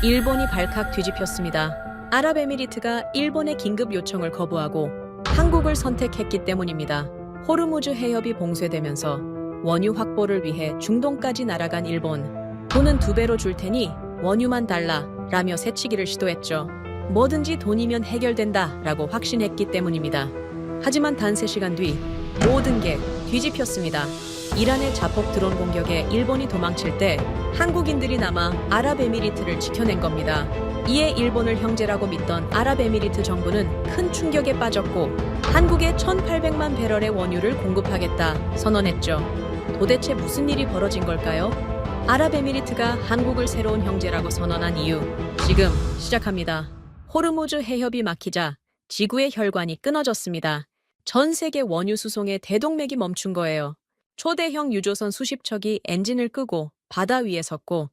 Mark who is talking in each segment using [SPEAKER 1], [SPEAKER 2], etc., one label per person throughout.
[SPEAKER 1] 일본이 발칵 뒤집혔습니다. 아랍에미리트가 일본의 긴급 요청을 거부하고 한국을 선택했기 때문입니다. 호르무즈 해협이 봉쇄되면서 원유 확보를 위해 중동까지 날아간 일본. 돈은 2배로 줄 테니 원유만 달라 라며 새치기를 시도했죠. 뭐든지 돈이면 해결된다 라고 확신했기 때문입니다. 하지만 단 3시간 뒤 모든 게 뒤집혔습니다. 이란의 자폭 드론 공격에 일본이 도망칠 때 한국인들이 남아 아랍에미리트를 지켜낸 겁니다. 이에 일본을 형제라고 믿던 아랍에미리트 정부는 큰 충격에 빠졌고 한국에 1,800만 배럴의 원유를 공급하겠다 선언했죠. 도대체 무슨 일이 벌어진 걸까요? 아랍에미리트가 한국을 새로운 형제라고 선언한 이유, 지금 시작합니다. 호르무즈 해협이 막히자 지구의 혈관이 끊어졌습니다. 전 세계 원유 수송의 대동맥이 멈춘 거예요. 초대형 유조선 수십 척이 엔진을 끄고 바다 위에 섰고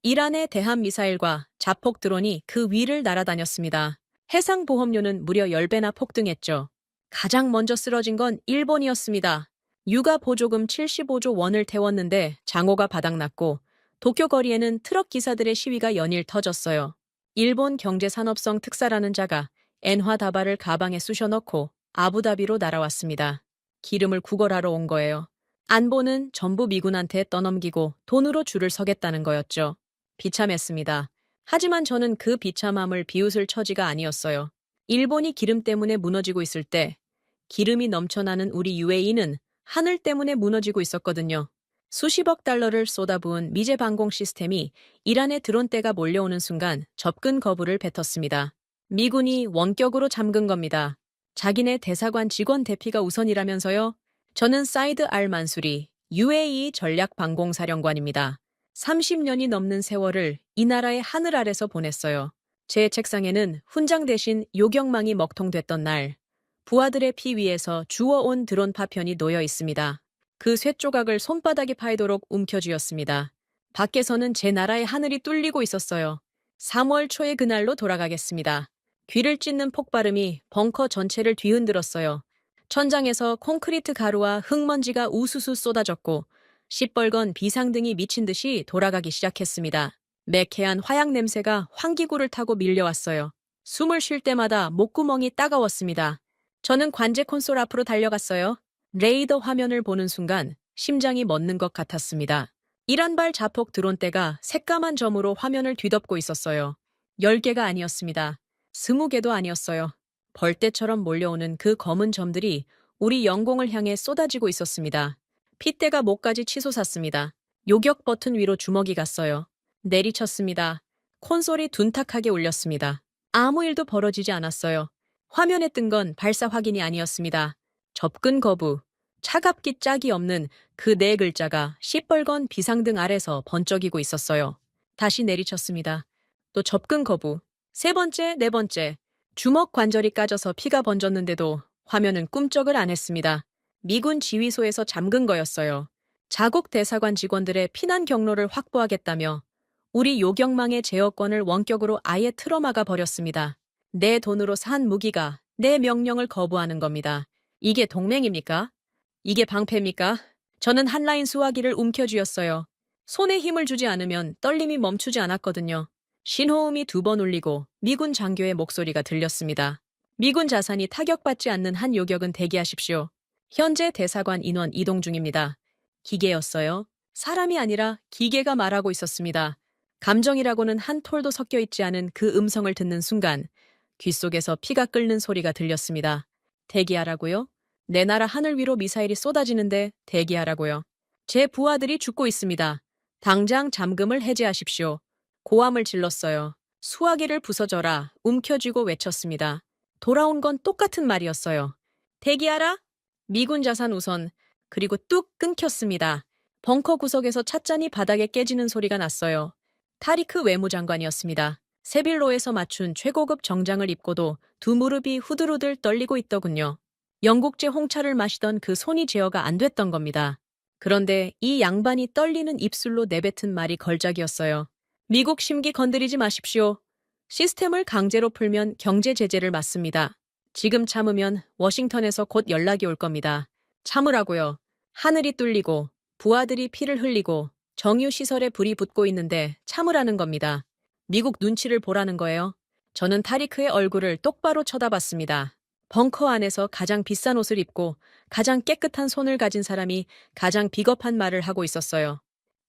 [SPEAKER 1] 이란의 대함 미사일과 자폭 드론이 그 위를 날아다녔습니다. 해상 보험료는 무려 10배나 폭등했죠. 가장 먼저 쓰러진 건 일본이었습니다. 육아 보조금 75조 원을 태웠는데 장호가 바닥났고 도쿄 거리에는 트럭 기사들의 시위가 연일 터졌어요. 일본 경제산업성 특사라는 자가 엔화 다발을 가방에 쑤셔 넣고 아부다비로 날아왔습니다. 기름을 구걸하러 온 거예요. 안보는 전부 미군한테 떠넘기고 돈으로 줄을 서겠다는 거였죠. 비참했습니다. 하지만 저는 그 비참함을 비웃을 처지가 아니었어요. 일본이 기름 때문에 무너지고 있을 때 기름이 넘쳐나는 우리 UAE는 하늘 때문에 무너지고 있었거든요. 수십억 달러를 쏟아부은 미제 방공 시스템이 이란의 드론대가 몰려오는 순간 접근 거부를 뱉었습니다. 미군이 원격으로 잠근 겁니다. 자기네 대사관 직원 대피가 우선이라면서요? 저는 사이드 알 만수리, UAE 전략방공사령관입니다. 30년이 넘는 세월을 이 나라의 하늘 아래서 보냈어요. 제 책상에는 훈장 대신 요격망이 먹통됐던 날, 부하들의 피 위에서 주워온 드론 파편이 놓여 있습니다. 그 쇳조각을 손바닥에 파이도록 움켜쥐었습니다. 밖에서는 제 나라의 하늘이 뚫리고 있었어요. 3월 초의 그날로 돌아가겠습니다. 귀를 찢는 폭발음이 벙커 전체를 뒤흔들었어요. 천장에서 콘크리트 가루와 흙먼지가 우수수 쏟아졌고 시뻘건 비상등이 미친 듯이 돌아가기 시작했습니다. 매캐한 화약 냄새가 환기구를 타고 밀려왔어요. 숨을 쉴 때마다 목구멍이 따가웠습니다. 저는 관제 콘솔 앞으로 달려갔어요. 레이더 화면을 보는 순간 심장이 멎는 것 같았습니다. 이란발 자폭 드론대가 새까만 점으로 화면을 뒤덮고 있었어요. 10개가 아니었습니다. 20개도 아니었어요. 벌떼처럼 몰려오는 그 검은 점들이 우리 영공을 향해 쏟아지고 있었습니다. 핏대가 목까지 치솟았습니다. 요격 버튼 위로 주먹이 갔어요. 내리쳤습니다. 콘솔이 둔탁하게 울렸습니다. 아무 일도 벌어지지 않았어요. 화면에 뜬 건 발사 확인이 아니었습니다. 접근 거부. 차갑기 짝이 없는 그 4글자가 시뻘건 비상등 아래서 번쩍이고 있었어요. 다시 내리쳤습니다. 또 접근 거부. 3번째, 4번째. 주먹 관절이 까져서 피가 번졌는데도 화면은 꿈쩍을 안 했습니다. 미군 지휘소에서 잠근 거였어요. 자국 대사관 직원들의 피난 경로를 확보하겠다며 우리 요격망의 제어권을 원격으로 아예 틀어막아 버렸습니다. 내 돈으로 산 무기가 내 명령을 거부하는 겁니다. 이게 동맹입니까? 이게 방패입니까? 저는 한라인 수화기를 움켜쥐었어요. 손에 힘을 주지 않으면 떨림이 멈추지 않았거든요. 신호음이 2번 울리고 미군 장교의 목소리가 들렸습니다. 미군 자산이 타격받지 않는 한 요격은 대기하십시오. 현재 대사관 인원 이동 중입니다. 기계였어요. 사람이 아니라 기계가 말하고 있었습니다. 감정이라고는 한 톨도 섞여 있지 않은 그 음성을 듣는 순간 귓속에서 피가 끓는 소리가 들렸습니다. 대기하라고요? 내 나라 하늘 위로 미사일이 쏟아지는데 대기하라고요. 제 부하들이 죽고 있습니다. 당장 잠금을 해제하십시오. 고함을 질렀어요. 수화기를 부서져라 움켜쥐고 외쳤습니다. 돌아온 건 똑같은 말이었어요. 대기하라? 미군 자산 우선. 그리고 뚝 끊겼습니다. 벙커 구석에서 찻잔이 바닥에 깨지는 소리가 났어요. 타리크 외무장관이었습니다. 세빌로에서 맞춘 최고급 정장을 입고도 2 무릎이 후들후들 떨리고 있더군요. 영국제 홍차를 마시던 그 손이 제어가 안 됐던 겁니다. 그런데 이 양반이 떨리는 입술로 내뱉은 말이 걸작이었어요. 미국 심기 건드리지 마십시오. 시스템을 강제로 풀면 경제 제재를 맞습니다. 지금 참으면 워싱턴에서 곧 연락이 올 겁니다. 참으라고요. 하늘이 뚫리고 부하들이 피를 흘리고 정유시설에 불이 붙고 있는데 참으라는 겁니다. 미국 눈치를 보라는 거예요. 저는 타리크의 얼굴을 똑바로 쳐다봤습니다. 벙커 안에서 가장 비싼 옷을 입고 가장 깨끗한 손을 가진 사람이 가장 비겁한 말을 하고 있었어요.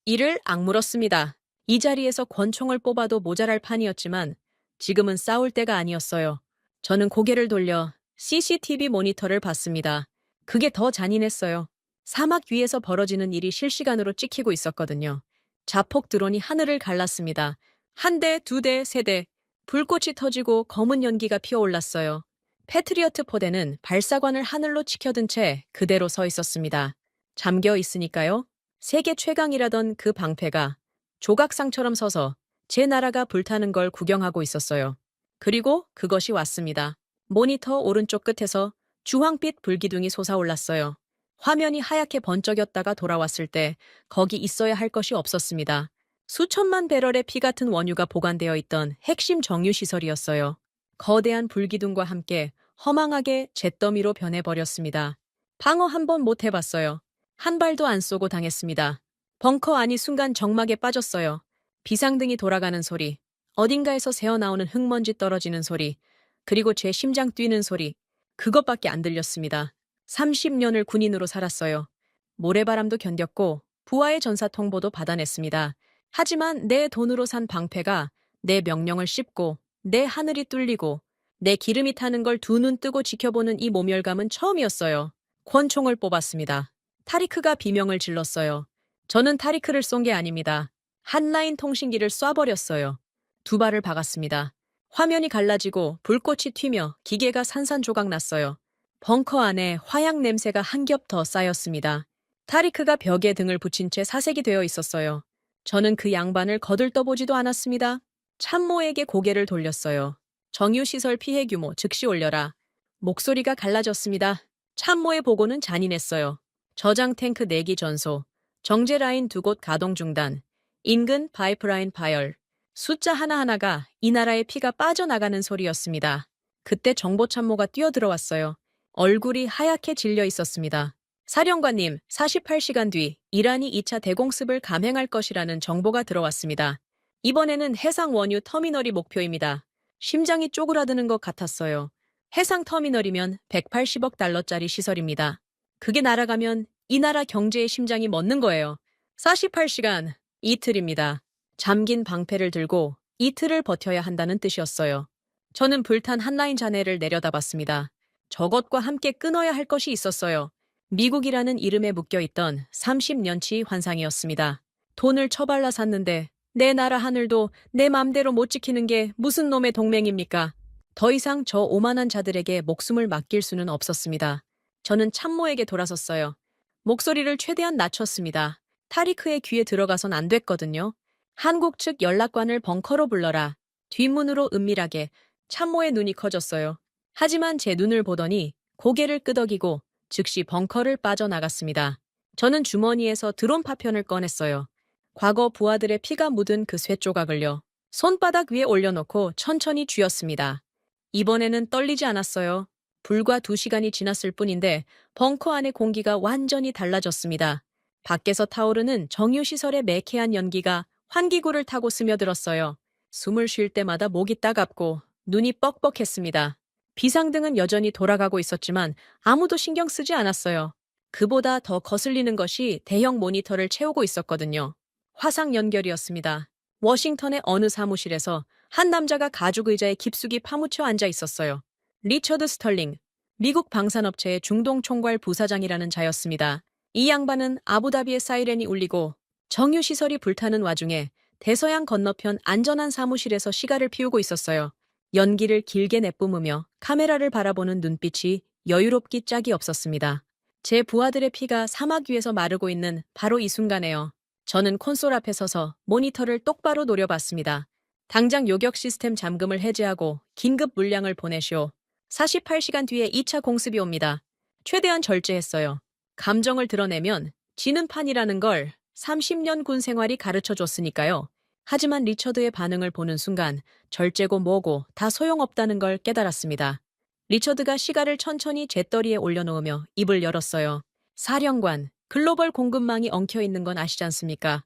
[SPEAKER 1] 이를 악물었습니다. 이 자리에서 권총을 뽑아도 모자랄 판이었지만 지금은 싸울 때가 아니었어요. 저는 고개를 돌려 CCTV 모니터를 봤습니다. 그게 더 잔인했어요. 사막 위에서 벌어지는 일이 실시간으로 찍히고 있었거든요. 자폭 드론이 하늘을 갈랐습니다. 한 대, 두 대, 세 대. 불꽃이 터지고 검은 연기가 피어올랐어요. 패트리어트 포대는 발사관을 하늘로 치켜든 채 그대로 서 있었습니다. 잠겨 있으니까요. 세계 최강이라던 그 방패가 조각상처럼 서서 제 나라가 불타는 걸 구경하고 있었어요. 그리고 그것이 왔습니다. 모니터 오른쪽 끝에서 주황빛 불기둥이 솟아올랐어요. 화면이 하얗게 번쩍였다가 돌아왔을 때 거기 있어야 할 것이 없었습니다. 수천만 배럴의 피 같은 원유가 보관되어 있던 핵심 정유시설이었어요. 거대한 불기둥과 함께 허망하게 잿더미로 변해버렸습니다. 방어 한 번 못 해봤어요. 한 발도 안 쏘고 당했습니다. 벙커 안이 순간 적막에 빠졌어요. 비상등이 돌아가는 소리, 어딘가에서 새어나오는 흙먼지 떨어지는 소리, 그리고 제 심장 뛰는 소리, 그것밖에 안 들렸습니다. 30년을 군인으로 살았어요. 모래바람도 견뎠고 부하의 전사통보도 받아냈습니다. 하지만 내 돈으로 산 방패가 내 명령을 씹고 내 하늘이 뚫리고 내 기름이 타는 걸 두 눈 뜨고 지켜보는 이 모멸감은 처음이었어요. 권총을 뽑았습니다. 타리크가 비명을 질렀어요. 저는 타리크를 쏜 게 아닙니다. 한라인 통신기를 쏴버렸어요. 두 발을 박았습니다. 화면이 갈라지고 불꽃이 튀며 기계가 산산조각 났어요. 벙커 안에 화약 냄새가 한 겹 더 쌓였습니다. 타리크가 벽에 등을 붙인 채 사색이 되어 있었어요. 저는 그 양반을 거들떠보지도 않았습니다. 참모에게 고개를 돌렸어요. 정유시설 피해 규모 즉시 올려라. 목소리가 갈라졌습니다. 참모의 보고는 잔인했어요. 저장 탱크 4기 전소, 정제 라인 2곳 가동 중단, 인근 파이프라인 파열. 숫자 하나하나가 이 나라의 피가 빠져나가는 소리였습니다. 그때 정보참모가 뛰어들어왔어요. 얼굴이 하얗게 질려 있었습니다. 사령관님, 48시간 뒤 이란이 2차 대공습을 감행할 것이라는 정보가 들어왔습니다. 이번에는 해상 원유 터미널이 목표입니다. 심장이 쪼그라드는 것 같았어요. 해상 터미널이면 180억 달러짜리 시설입니다. 그게 날아가면 이 나라 경제의 심장이 멎는 거예요. 48시간, 이틀입니다. 잠긴 방패를 들고 이틀을 버텨야 한다는 뜻이었어요. 저는 불탄 한라인 잔해를 내려다봤습니다. 저것과 함께 끊어야 할 것이 있었어요. 미국이라는 이름에 묶여있던 30년치 환상이었습니다. 돈을 처발라 샀는데 내 나라 하늘도 내 맘대로 못 지키는 게 무슨 놈의 동맹입니까? 더 이상 저 오만한 자들에게 목숨을 맡길 수는 없었습니다. 저는 참모에게 돌아섰어요. 목소리를 최대한 낮췄습니다. 타리크의 귀에 들어가선 안 됐거든요. 한국 측 연락관을 벙커로 불러라. 뒷문으로 은밀하게. 참모의 눈이 커졌어요. 하지만 제 눈을 보더니 고개를 끄덕이고 즉시 벙커를 빠져나갔습니다. 저는 주머니에서 드론 파편을 꺼냈어요. 과거 부하들의 피가 묻은 그 쇠조각을요. 손바닥 위에 올려놓고 천천히 쥐었습니다. 이번에는 떨리지 않았어요. 불과 2시간이 지났을 뿐인데 벙커 안의 공기가 완전히 달라졌습니다. 밖에서 타오르는 정유시설의 매캐한 연기가 환기구를 타고 스며들었어요. 숨을 쉴 때마다 목이 따갑고 눈이 뻑뻑했습니다. 비상등은 여전히 돌아가고 있었지만 아무도 신경 쓰지 않았어요. 그보다 더 거슬리는 것이 대형 모니터를 채우고 있었거든요. 화상 연결이었습니다. 워싱턴의 어느 사무실에서 한 남자가 가죽 의자에 깊숙이 파묻혀 앉아 있었어요. 리처드 스털링, 미국 방산업체의 중동 총괄 부사장이라는 자였습니다. 이 양반은 아부다비의 사이렌이 울리고 정유시설이 불타는 와중에 대서양 건너편 안전한 사무실에서 시가를 피우고 있었어요. 연기를 길게 내뿜으며 카메라를 바라보는 눈빛이 여유롭기 짝이 없었습니다. 제 부하들의 피가 사막 위에서 마르고 있는 바로 이 순간에요. 저는 콘솔 앞에 서서 모니터를 똑바로 노려봤습니다. 당장 요격 시스템 잠금을 해제하고 긴급 물량을 보내시오. 48시간 뒤에 2차 공습이 옵니다. 최대한 절제했어요. 감정을 드러내면 지는 판이라는 걸 30년 군 생활이 가르쳐줬으니까요. 하지만 리처드의 반응을 보는 순간 절제고 뭐고 다 소용없다는 걸 깨달았습니다. 리처드가 시가를 천천히 잿더리에 올려놓으며 입을 열었어요. 사령관, 글로벌 공급망이 엉켜있는 건 아시지 않습니까?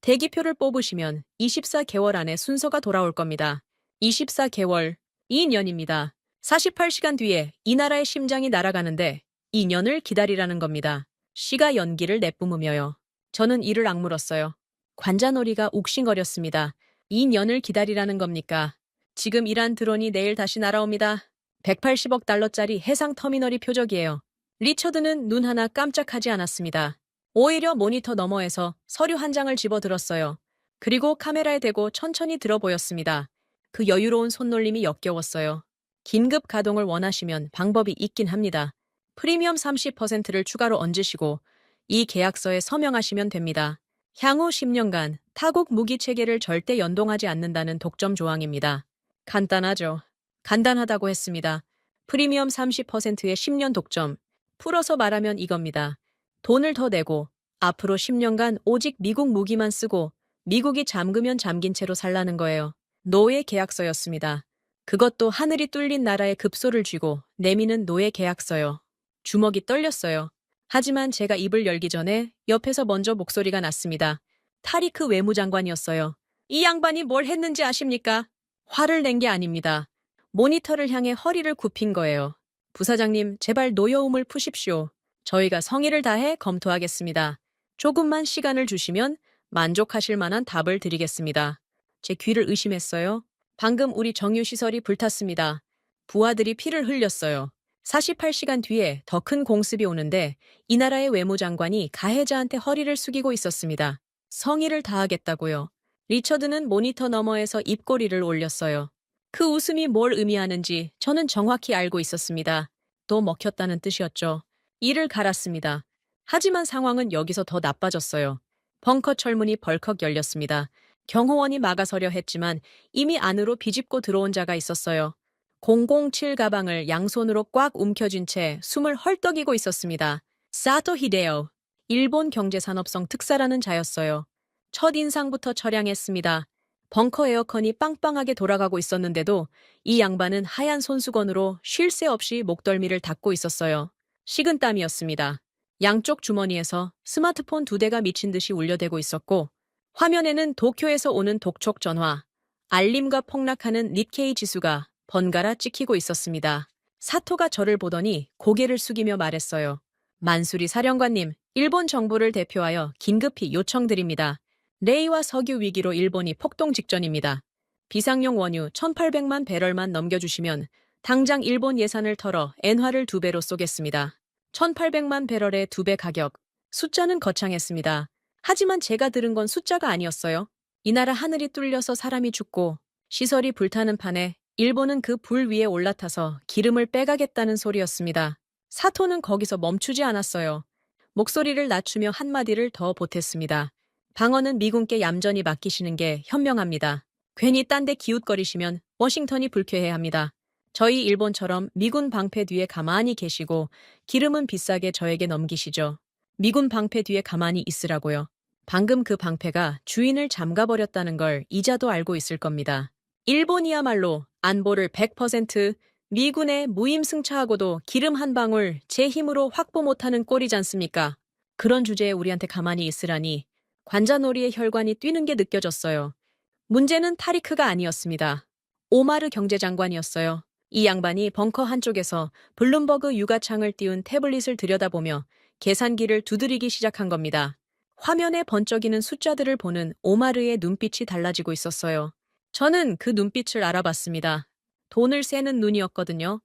[SPEAKER 1] 대기표를 뽑으시면 24개월 안에 순서가 돌아올 겁니다. 24개월, 2년입니다. 48시간 뒤에 이 나라의 심장이 날아가는데 2년을 기다리라는 겁니다. 시가 연기를 내뿜으며요. 저는 이를 악물었어요. 관자놀이가 욱신거렸습니다. 2년을 기다리라는 겁니까? 지금 이란 드론이 내일 다시 날아옵니다. 180억 달러짜리 해상 터미널이 표적이에요. 리처드는 눈 하나 깜짝하지 않았습니다. 오히려 모니터 너머에서 서류 한 장을 집어들었어요. 그리고 카메라에 대고 천천히 들어 보였습니다. 그 여유로운 손놀림이 역겨웠어요. 긴급 가동을 원하시면 방법이 있긴 합니다. 프리미엄 30%를 추가로 얹으시고 이 계약서에 서명하시면 됩니다. 향후 10년간 타국 무기 체계를 절대 연동하지 않는다는 독점 조항입니다. 간단하죠. 간단하다고 했습니다. 프리미엄 30%의 10년 독점. 풀어서 말하면 이겁니다. 돈을 더 내고 앞으로 10년간 오직 미국 무기만 쓰고 미국이 잠그면 잠긴 채로 살라는 거예요. 노예 계약서였습니다. 그것도 하늘이 뚫린 나라에 급소를 쥐고 내미는 노예 계약서요. 주먹이 떨렸어요. 하지만 제가 입을 열기 전에 옆에서 먼저 목소리가 났습니다. 타리크 외무장관이었어요. 이 양반이 뭘 했는지 아십니까? 화를 낸 게 아닙니다. 모니터를 향해 허리를 굽힌 거예요. 부사장님, 제발 노여움을 푸십시오. 저희가 성의를 다해 검토하겠습니다. 조금만 시간을 주시면 만족하실 만한 답을 드리겠습니다. 제 귀를 의심했어요. 방금 우리 정유시설이 불탔습니다. 부하들이 피를 흘렸어요. 48시간 뒤에 더 큰 공습이 오는데 이 나라의 외무장관이 가해자한테 허리를 숙이고 있었습니다. 성의를 다하겠다고요. 리처드는 모니터 너머에서 입꼬리를 올렸어요. 그 웃음이 뭘 의미하는지 저는 정확히 알고 있었습니다. 또 먹혔다는 뜻이었죠. 이를 갈았습니다. 하지만 상황은 여기서 더 나빠졌어요. 벙커 철문이 벌컥 열렸습니다. 경호원이 막아서려 했지만 이미 안으로 비집고 들어온 자가 있었어요. 007 가방을 양손으로 꽉 움켜쥔 채 숨을 헐떡이고 있었습니다. 사토 히데오, 일본 경제산업성 특사라는 자였어요. 첫인상부터 처량했습니다. 벙커 에어컨이 빵빵하게 돌아가고 있었는데도 이 양반은 하얀 손수건으로 쉴 새 없이 목덜미를 닦고 있었어요. 식은땀이었습니다. 양쪽 주머니에서 스마트폰 2대가 미친 듯이 울려대고 있었고 화면에는 도쿄에서 오는 독촉 전화, 알림과 폭락하는 립케이 지수가 번갈아 찍히고 있었습니다. 사토가 저를 보더니 고개를 숙이며 말했어요. 만수리 사령관님, 일본 정부를 대표하여 긴급히 요청드립니다. 레이와 석유 위기로 일본이 폭동 직전입니다. 비상용 원유 1,800만 배럴만 넘겨주시면 당장 일본 예산을 털어 엔화를 2배로 쏘겠습니다. 1,800만 배럴의 2배 가격. 숫자는 거창했습니다. 하지만 제가 들은 건 숫자가 아니었어요. 이 나라 하늘이 뚫려서 사람이 죽고 시설이 불타는 판에 일본은 그 불 위에 올라타서 기름을 빼가겠다는 소리였습니다. 사토는 거기서 멈추지 않았어요. 목소리를 낮추며 한마디를 더 보탰습니다. 방어는 미군께 얌전히 맡기시는 게 현명합니다. 괜히 딴 데 기웃거리시면 워싱턴이 불쾌해 합니다. 저희 일본처럼 미군 방패 뒤에 가만히 계시고 기름은 비싸게 저에게 넘기시죠. 미군 방패 뒤에 가만히 있으라고요. 방금 그 방패가 주인을 잠가버렸다는 걸 이자도 알고 있을 겁니다. 일본이야말로 안보를 100% 미군에 무임승차하고도 기름 한 방울 제 힘으로 확보 못하는 꼴이지 않습니까? 그런 주제에 우리한테 가만히 있으라니 관자놀이의 혈관이 뛰는 게 느껴졌어요. 문제는 타리크가 아니었습니다. 오마르 경제장관이었어요. 이 양반이 벙커 한쪽에서 블룸버그 유가창을 띄운 태블릿을 들여다보며 계산기를 두드리기 시작한 겁니다. 화면에 번쩍이는 숫자들을 보는 오마르의 눈빛이 달라지고 있었어요. 저는 그 눈빛을 알아봤습니다. 돈을 세는 눈이었거든요.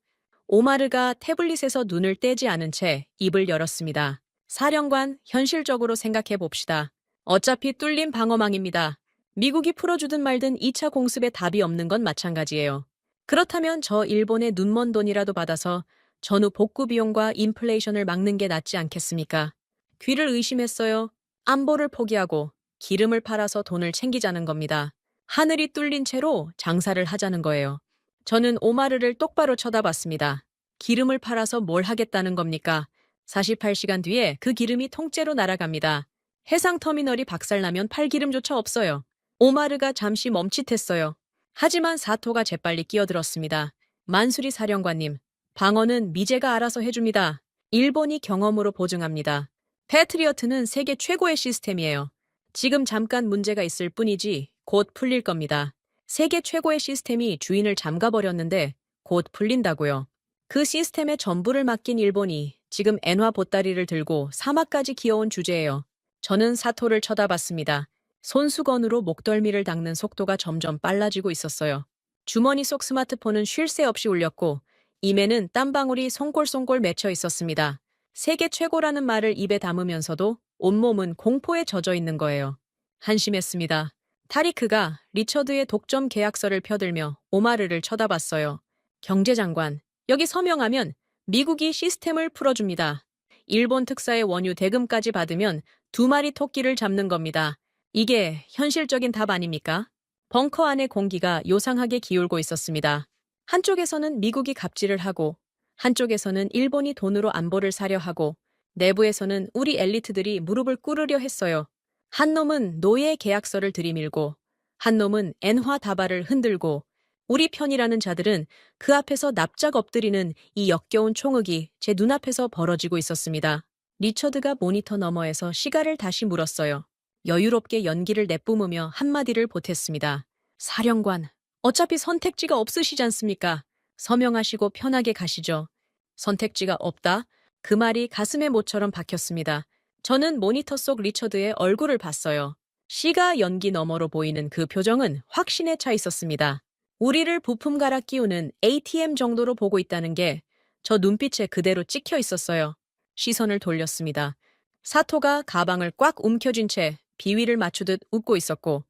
[SPEAKER 1] 오마르가 태블릿에서 눈을 떼지 않은 채 입을 열었습니다. 사령관, 현실적으로 생각해 봅시다. 어차피 뚫린 방어망입니다. 미국이 풀어주든 말든 2차 공습에 답이 없는 건 마찬가지예요. 그렇다면 저 일본의 눈먼 돈이라도 받아서 전후 복구 비용과 인플레이션을 막는 게 낫지 않겠습니까? 귀를 의심했어요. 안보를 포기하고 기름을 팔아서 돈을 챙기자는 겁니다. 하늘이 뚫린 채로 장사를 하자는 거예요. 저는 오마르를 똑바로 쳐다봤습니다. 기름을 팔아서 뭘 하겠다는 겁니까? 48시간 뒤에 그 기름이 통째로 날아갑니다. 해상터미널이 박살나면 팔 기름조차 없어요. 오마르가 잠시 멈칫했어요. 하지만 사토가 재빨리 끼어들었습니다. 만수리 사령관님, 방어는 미제가 알아서 해줍니다. 일본이 경험으로 보증합니다. 패트리어트는 세계 최고의 시스템이에요. 지금 잠깐 문제가 있을 뿐이지 곧 풀릴 겁니다. 세계 최고의 시스템이 주인을 잠가버렸는데 곧 풀린다고요. 그 시스템의 전부를 맡긴 일본이 지금 엔화 보따리를 들고 사막까지 기어온 주제예요. 저는 사토를 쳐다봤습니다. 손수건으로 목덜미를 닦는 속도가 점점 빨라지고 있었어요. 주머니 속 스마트폰은 쉴 새 없이 울렸고 임에는 땀방울이 송골송골 맺혀 있었습니다. 세계 최고라는 말을 입에 담으면서도 온몸은 공포에 젖어 있는 거예요. 한심했습니다. 타리크가 리처드의 독점 계약서를 펴들며 오마르를 쳐다봤어요. 경제장관, 여기 서명하면 미국이 시스템을 풀어줍니다. 일본 특사의 원유 대금까지 받으면 2마리 토끼를 잡는 겁니다. 이게 현실적인 답 아닙니까? 벙커 안의 공기가 요상하게 기울고 있었습니다. 한쪽에서는 미국이 갑질을 하고 한쪽에서는 일본이 돈으로 안보를 사려 하고 내부에서는 우리 엘리트들이 무릎을 꿇으려 했어요. 한 놈은 노예 계약서를 들이밀고 한 놈은 엔화 다발을 흔들고 우리 편이라는 자들은 그 앞에서 납작 엎드리는 이 역겨운 총흙이 제 눈앞에서 벌어지고 있었습니다. 리처드가 모니터 너머에서 시가를 다시 물었어요. 여유롭게 연기를 내뿜으며 한마디를 보탰습니다. 사령관, 어차피 선택지가 없으시지 않습니까? 서명하시고 편하게 가시죠. 선택지가 없다? 그 말이 가슴에 못처럼 박혔습니다. 저는 모니터 속 리처드의 얼굴을 봤어요. 시가 연기 너머로 보이는 그 표정은 확신에 차 있었습니다. 우리를 부품 갈아 끼우는 ATM 정도로 보고 있다는 게 저 눈빛에 그대로 찍혀 있었어요. 시선을 돌렸습니다. 사토가 가방을 꽉 움켜쥔 채 비위를 맞추듯 웃고 있었고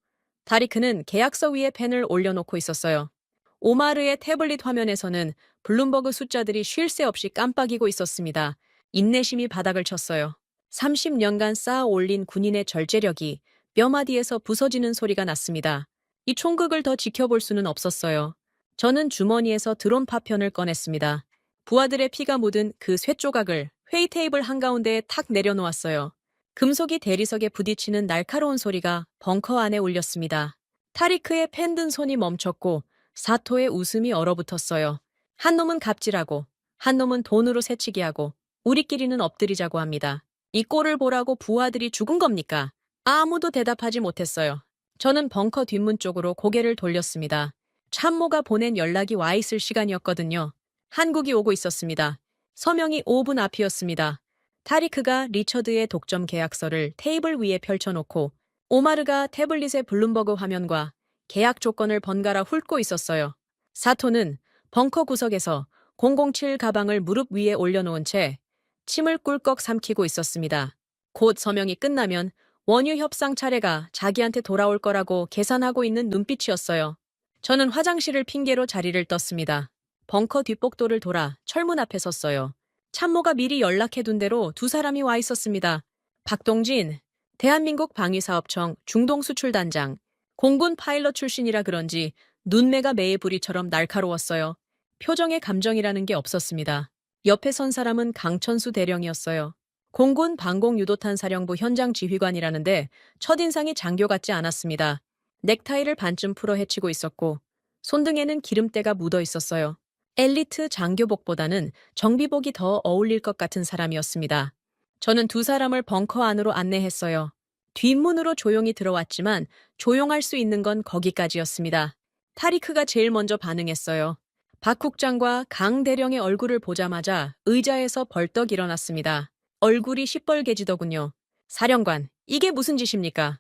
[SPEAKER 1] 다리크는 계약서 위에 펜을 올려놓고 있었어요. 오마르의 태블릿 화면에서는 블룸버그 숫자들이 쉴 새 없이 깜빡이고 있었습니다. 인내심이 바닥을 쳤어요. 30년간 쌓아 올린 군인의 절제력이 뼈마디에서 부서지는 소리가 났습니다. 이 총극을 더 지켜볼 수는 없었어요. 저는 주머니에서 드론 파편을 꺼냈습니다. 부하들의 피가 묻은 그 쇠조각을 회의 테이블 한가운데에 탁 내려놓았어요. 금속이 대리석에 부딪히는 날카로운 소리가 벙커 안에 울렸습니다. 타리크의 펜든 손이 멈췄고 사토의 웃음이 얼어붙었어요. 한 놈은 갑질하고 한 놈은 돈으로 새치기 하고 우리끼리는 엎드리자고 합니다. 이 꼴을 보라고 부하들이 죽은 겁니까? 아무도 대답하지 못했어요. 저는 벙커 뒷문 쪽으로 고개를 돌렸습니다. 참모가 보낸 연락이 와 있을 시간이었거든요. 한국이 오고 있었습니다. 서명이 5분 앞이었습니다. 타리크가 리처드의 독점 계약서를 테이블 위에 펼쳐놓고 오마르가 태블릿의 블룸버그 화면과 계약 조건을 번갈아 훑고 있었어요. 사토는 벙커 구석에서 007 가방을 무릎 위에 올려놓은 채 침을 꿀꺽 삼키고 있었습니다. 곧 서명이 끝나면 원유 협상 차례가 자기한테 돌아올 거라고 계산하고 있는 눈빛이었어요. 저는 화장실을 핑계로 자리를 떴습니다. 벙커 뒷복도를 돌아 철문 앞에 섰어요. 참모가 미리 연락해둔 대로 2사람이 와 있었습니다. 박동진, 대한민국 방위사업청 중동수출단장, 공군 파일럿 출신이라 그런지 눈매가 매의 부리처럼 날카로웠어요. 표정에 감정이라는 게 없었습니다. 옆에 선 사람은 강천수 대령이었어요. 공군 방공유도탄 사령부 현장 지휘관이라는데 첫인상이 장교 같지 않았습니다. 넥타이를 반쯤 풀어 헤치고 있었고 손등에는 기름때가 묻어 있었어요. 엘리트 장교복보다는 정비복이 더 어울릴 것 같은 사람이었습니다. 저는 2사람을 벙커 안으로 안내했어요. 뒷문으로 조용히 들어왔지만 조용할 수 있는 건 거기까지였습니다. 타리크가 제일 먼저 반응했어요. 박 국장과 강 대령의 얼굴을 보자마자 의자에서 벌떡 일어났습니다. 얼굴이 시뻘개지더군요. 사령관, 이게 무슨 짓입니까?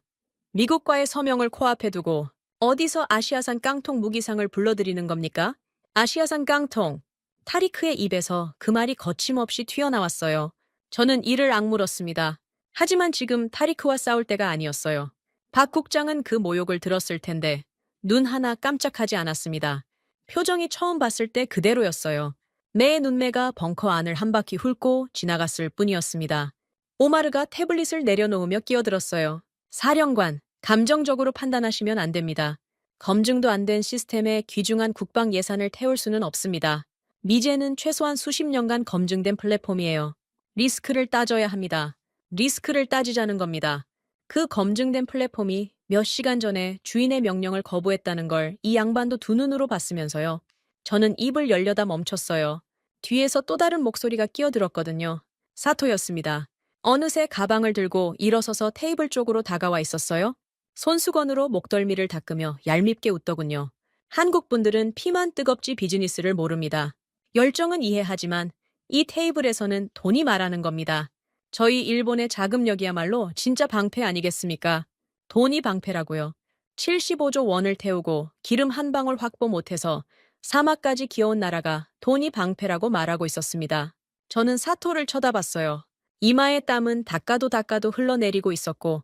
[SPEAKER 1] 미국과의 서명을 코앞에 두고 어디서 아시아산 깡통 무기상을 불러들이는 겁니까? 아시아산 깡통. 타리크의 입에서 그 말이 거침없이 튀어나왔어요. 저는 이를 악물었습니다. 하지만 지금 타리크와 싸울 때가 아니었어요. 박 국장은 그 모욕을 들었을 텐데 눈 하나 깜짝하지 않았습니다. 표정이 처음 봤을 때 그대로였어요. 매의 눈매가 벙커 안을 한 바퀴 훑고 지나갔을 뿐이었습니다. 오마르가 태블릿을 내려놓으며 끼어들었어요. 사령관, 감정적으로 판단하시면 안 됩니다. 검증도 안 된 시스템에 귀중한 국방 예산을 태울 수는 없습니다. 미제는 최소한 수십 년간 검증된 플랫폼이에요. 리스크를 따져야 합니다. 리스크를 따지자는 겁니다. 그 검증된 플랫폼이 몇 시간 전에 주인의 명령을 거부했다는 걸 이 양반도 2눈으로 봤으면서요. 저는 입을 열려다 멈췄어요. 뒤에서 또 다른 목소리가 끼어들었거든요. 사토였습니다. 어느새 가방을 들고 일어서서 테이블 쪽으로 다가와 있었어요. 손수건으로 목덜미를 닦으며 얄밉게 웃더군요. 한국 분들은 피만 뜨겁지 비즈니스를 모릅니다. 열정은 이해하지만 이 테이블에서는 돈이 말하는 겁니다. 저희 일본의 자금력이야말로 진짜 방패 아니겠습니까? 돈이 방패라고요. 75조 원을 태우고 기름 한 방울 확보 못해서 사막까지 기어온 나라가 돈이 방패라고 말하고 있었습니다. 저는 사토를 쳐다봤어요. 이마의 땀은 닦아도 흘러내리고 있었고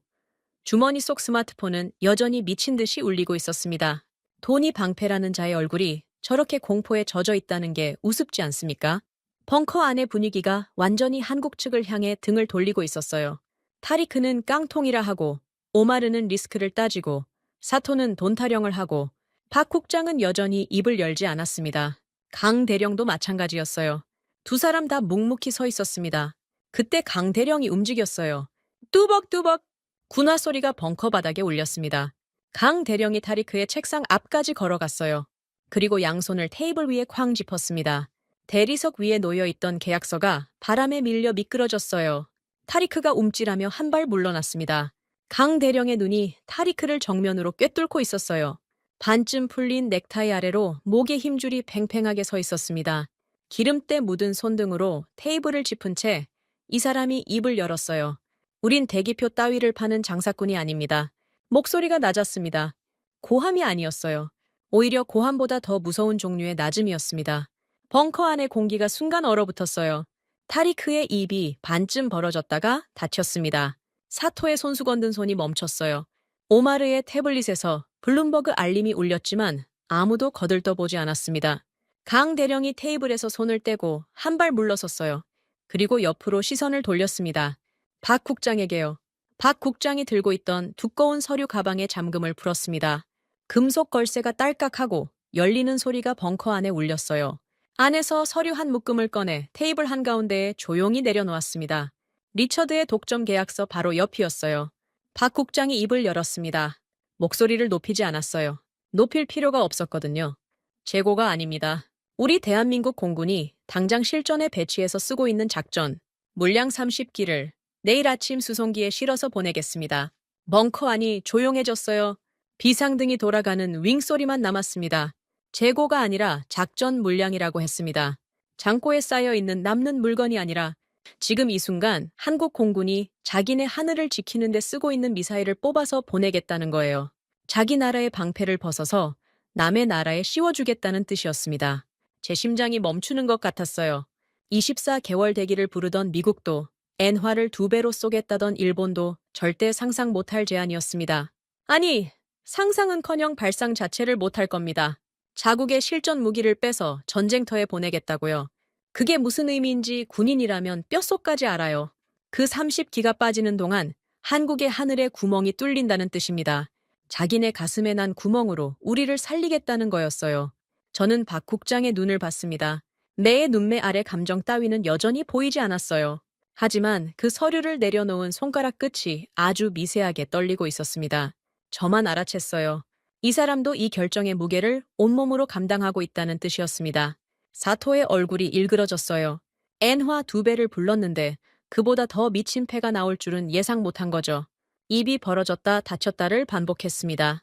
[SPEAKER 1] 주머니 속 스마트폰은 여전히 미친 듯이 울리고 있었습니다. 돈이 방패라는 자의 얼굴이 저렇게 공포에 젖어 있다는 게 우습지 않습니까? 벙커 안의 분위기가 완전히 한국 측을 향해 등을 돌리고 있었어요. 타리크는 깡통이라 하고 오마르는 리스크를 따지고 사토는 돈 타령을 하고 박 국장은 여전히 입을 열지 않았습니다. 강 대령도 마찬가지였어요. 두 사람 다 묵묵히 서 있었습니다. 그때 강 대령이 움직였어요. 뚜벅뚜벅 군화 소리가 벙커 바닥에 울렸습니다. 강 대령이 타리크의 책상 앞까지 걸어갔어요. 그리고 양손을 테이블 위에 쾅 짚었습니다. 대리석 위에 놓여있던 계약서가 바람에 밀려 미끄러졌어요. 타리크가 움찔하며 한 발 물러났습니다. 강 대령의 눈이 타리크를 정면으로 꿰뚫고 있었어요. 반쯤 풀린 넥타이 아래로 목에 힘줄이 팽팽하게 서 있었습니다. 기름때 묻은 손등으로 테이블을 짚은 채 이 사람이 입을 열었어요. 우린 대기표 따위를 파는 장사꾼이 아닙니다. 목소리가 낮았습니다. 고함이 아니었어요. 오히려 고함보다 더 무서운 종류의 낮음이었습니다. 벙커 안의 공기가 순간 얼어붙었어요. 타리크의 입이 반쯤 벌어졌다가 닫혔습니다. 사토의 손수건 든 손이 멈췄어요. 오마르의 태블릿에서 블룸버그 알림이 울렸지만 아무도 거들떠보지 않았습니다. 강 대령이 테이블에서 손을 떼고 한 발 물러섰어요. 그리고 옆으로 시선을 돌렸습니다. 박 국장에게요. 박 국장이 들고 있던 두꺼운 서류 가방의 잠금을 풀었습니다. 금속 걸쇠가 딸깍하고 열리는 소리가 벙커 안에 울렸어요. 안에서 서류 한 묶음을 꺼내 테이블 한가운데에 조용히 내려놓았습니다. 리처드의 독점 계약서 바로 옆이었어요. 박 국장이 입을 열었습니다. 목소리를 높이지 않았어요. 높일 필요가 없었거든요. 재고가 아닙니다. 우리 대한민국 공군이 당장 실전에 배치해서 쓰고 있는 작전, 물량 30기를 내일 아침 수송기에 실어서 보내겠습니다. 벙커 안이 조용해졌어요. 비상등이 돌아가는 윙소리만 남았습니다. 재고가 아니라 작전 물량이라고 했습니다. 창고에 쌓여있는 남는 물건이 아니라 지금 이 순간 한국 공군이 자기네 하늘을 지키는 데 쓰고 있는 미사일을 뽑아서 보내겠다는 거예요. 자기 나라의 방패를 벗어서 남의 나라에 씌워주겠다는 뜻이었습니다. 제 심장이 멈추는 것 같았어요. 24개월 대기를 부르던 미국도 엔화를 2배로 쏘겠다던 일본도 절대 상상 못할 제안이었습니다. 아니, 상상은커녕 발상 자체를 못할 겁니다. 자국의 실전 무기를 빼서 전쟁터에 보내겠다고요. 그게 무슨 의미인지 군인이라면 뼛속까지 알아요. 그 30기가 빠지는 동안 한국의 하늘에 구멍이 뚫린다는 뜻입니다. 자기네 가슴에 난 구멍으로 우리를 살리겠다는 거였어요. 저는 박 국장의 눈을 봤습니다. 매의 눈매 아래 감정 따위는 여전히 보이지 않았어요. 하지만 그 서류를 내려놓은 손가락 끝이 아주 미세하게 떨리고 있었습니다. 저만 알아챘어요. 이 사람도 이 결정의 무게를 온몸으로 감당하고 있다는 뜻이었습니다. 사토의 얼굴이 일그러졌어요. 엔화 2배를 불렀는데 그보다 더 미친 패가 나올 줄은 예상 못한 거죠. 입이 벌어졌다 닫혔다를 반복했습니다.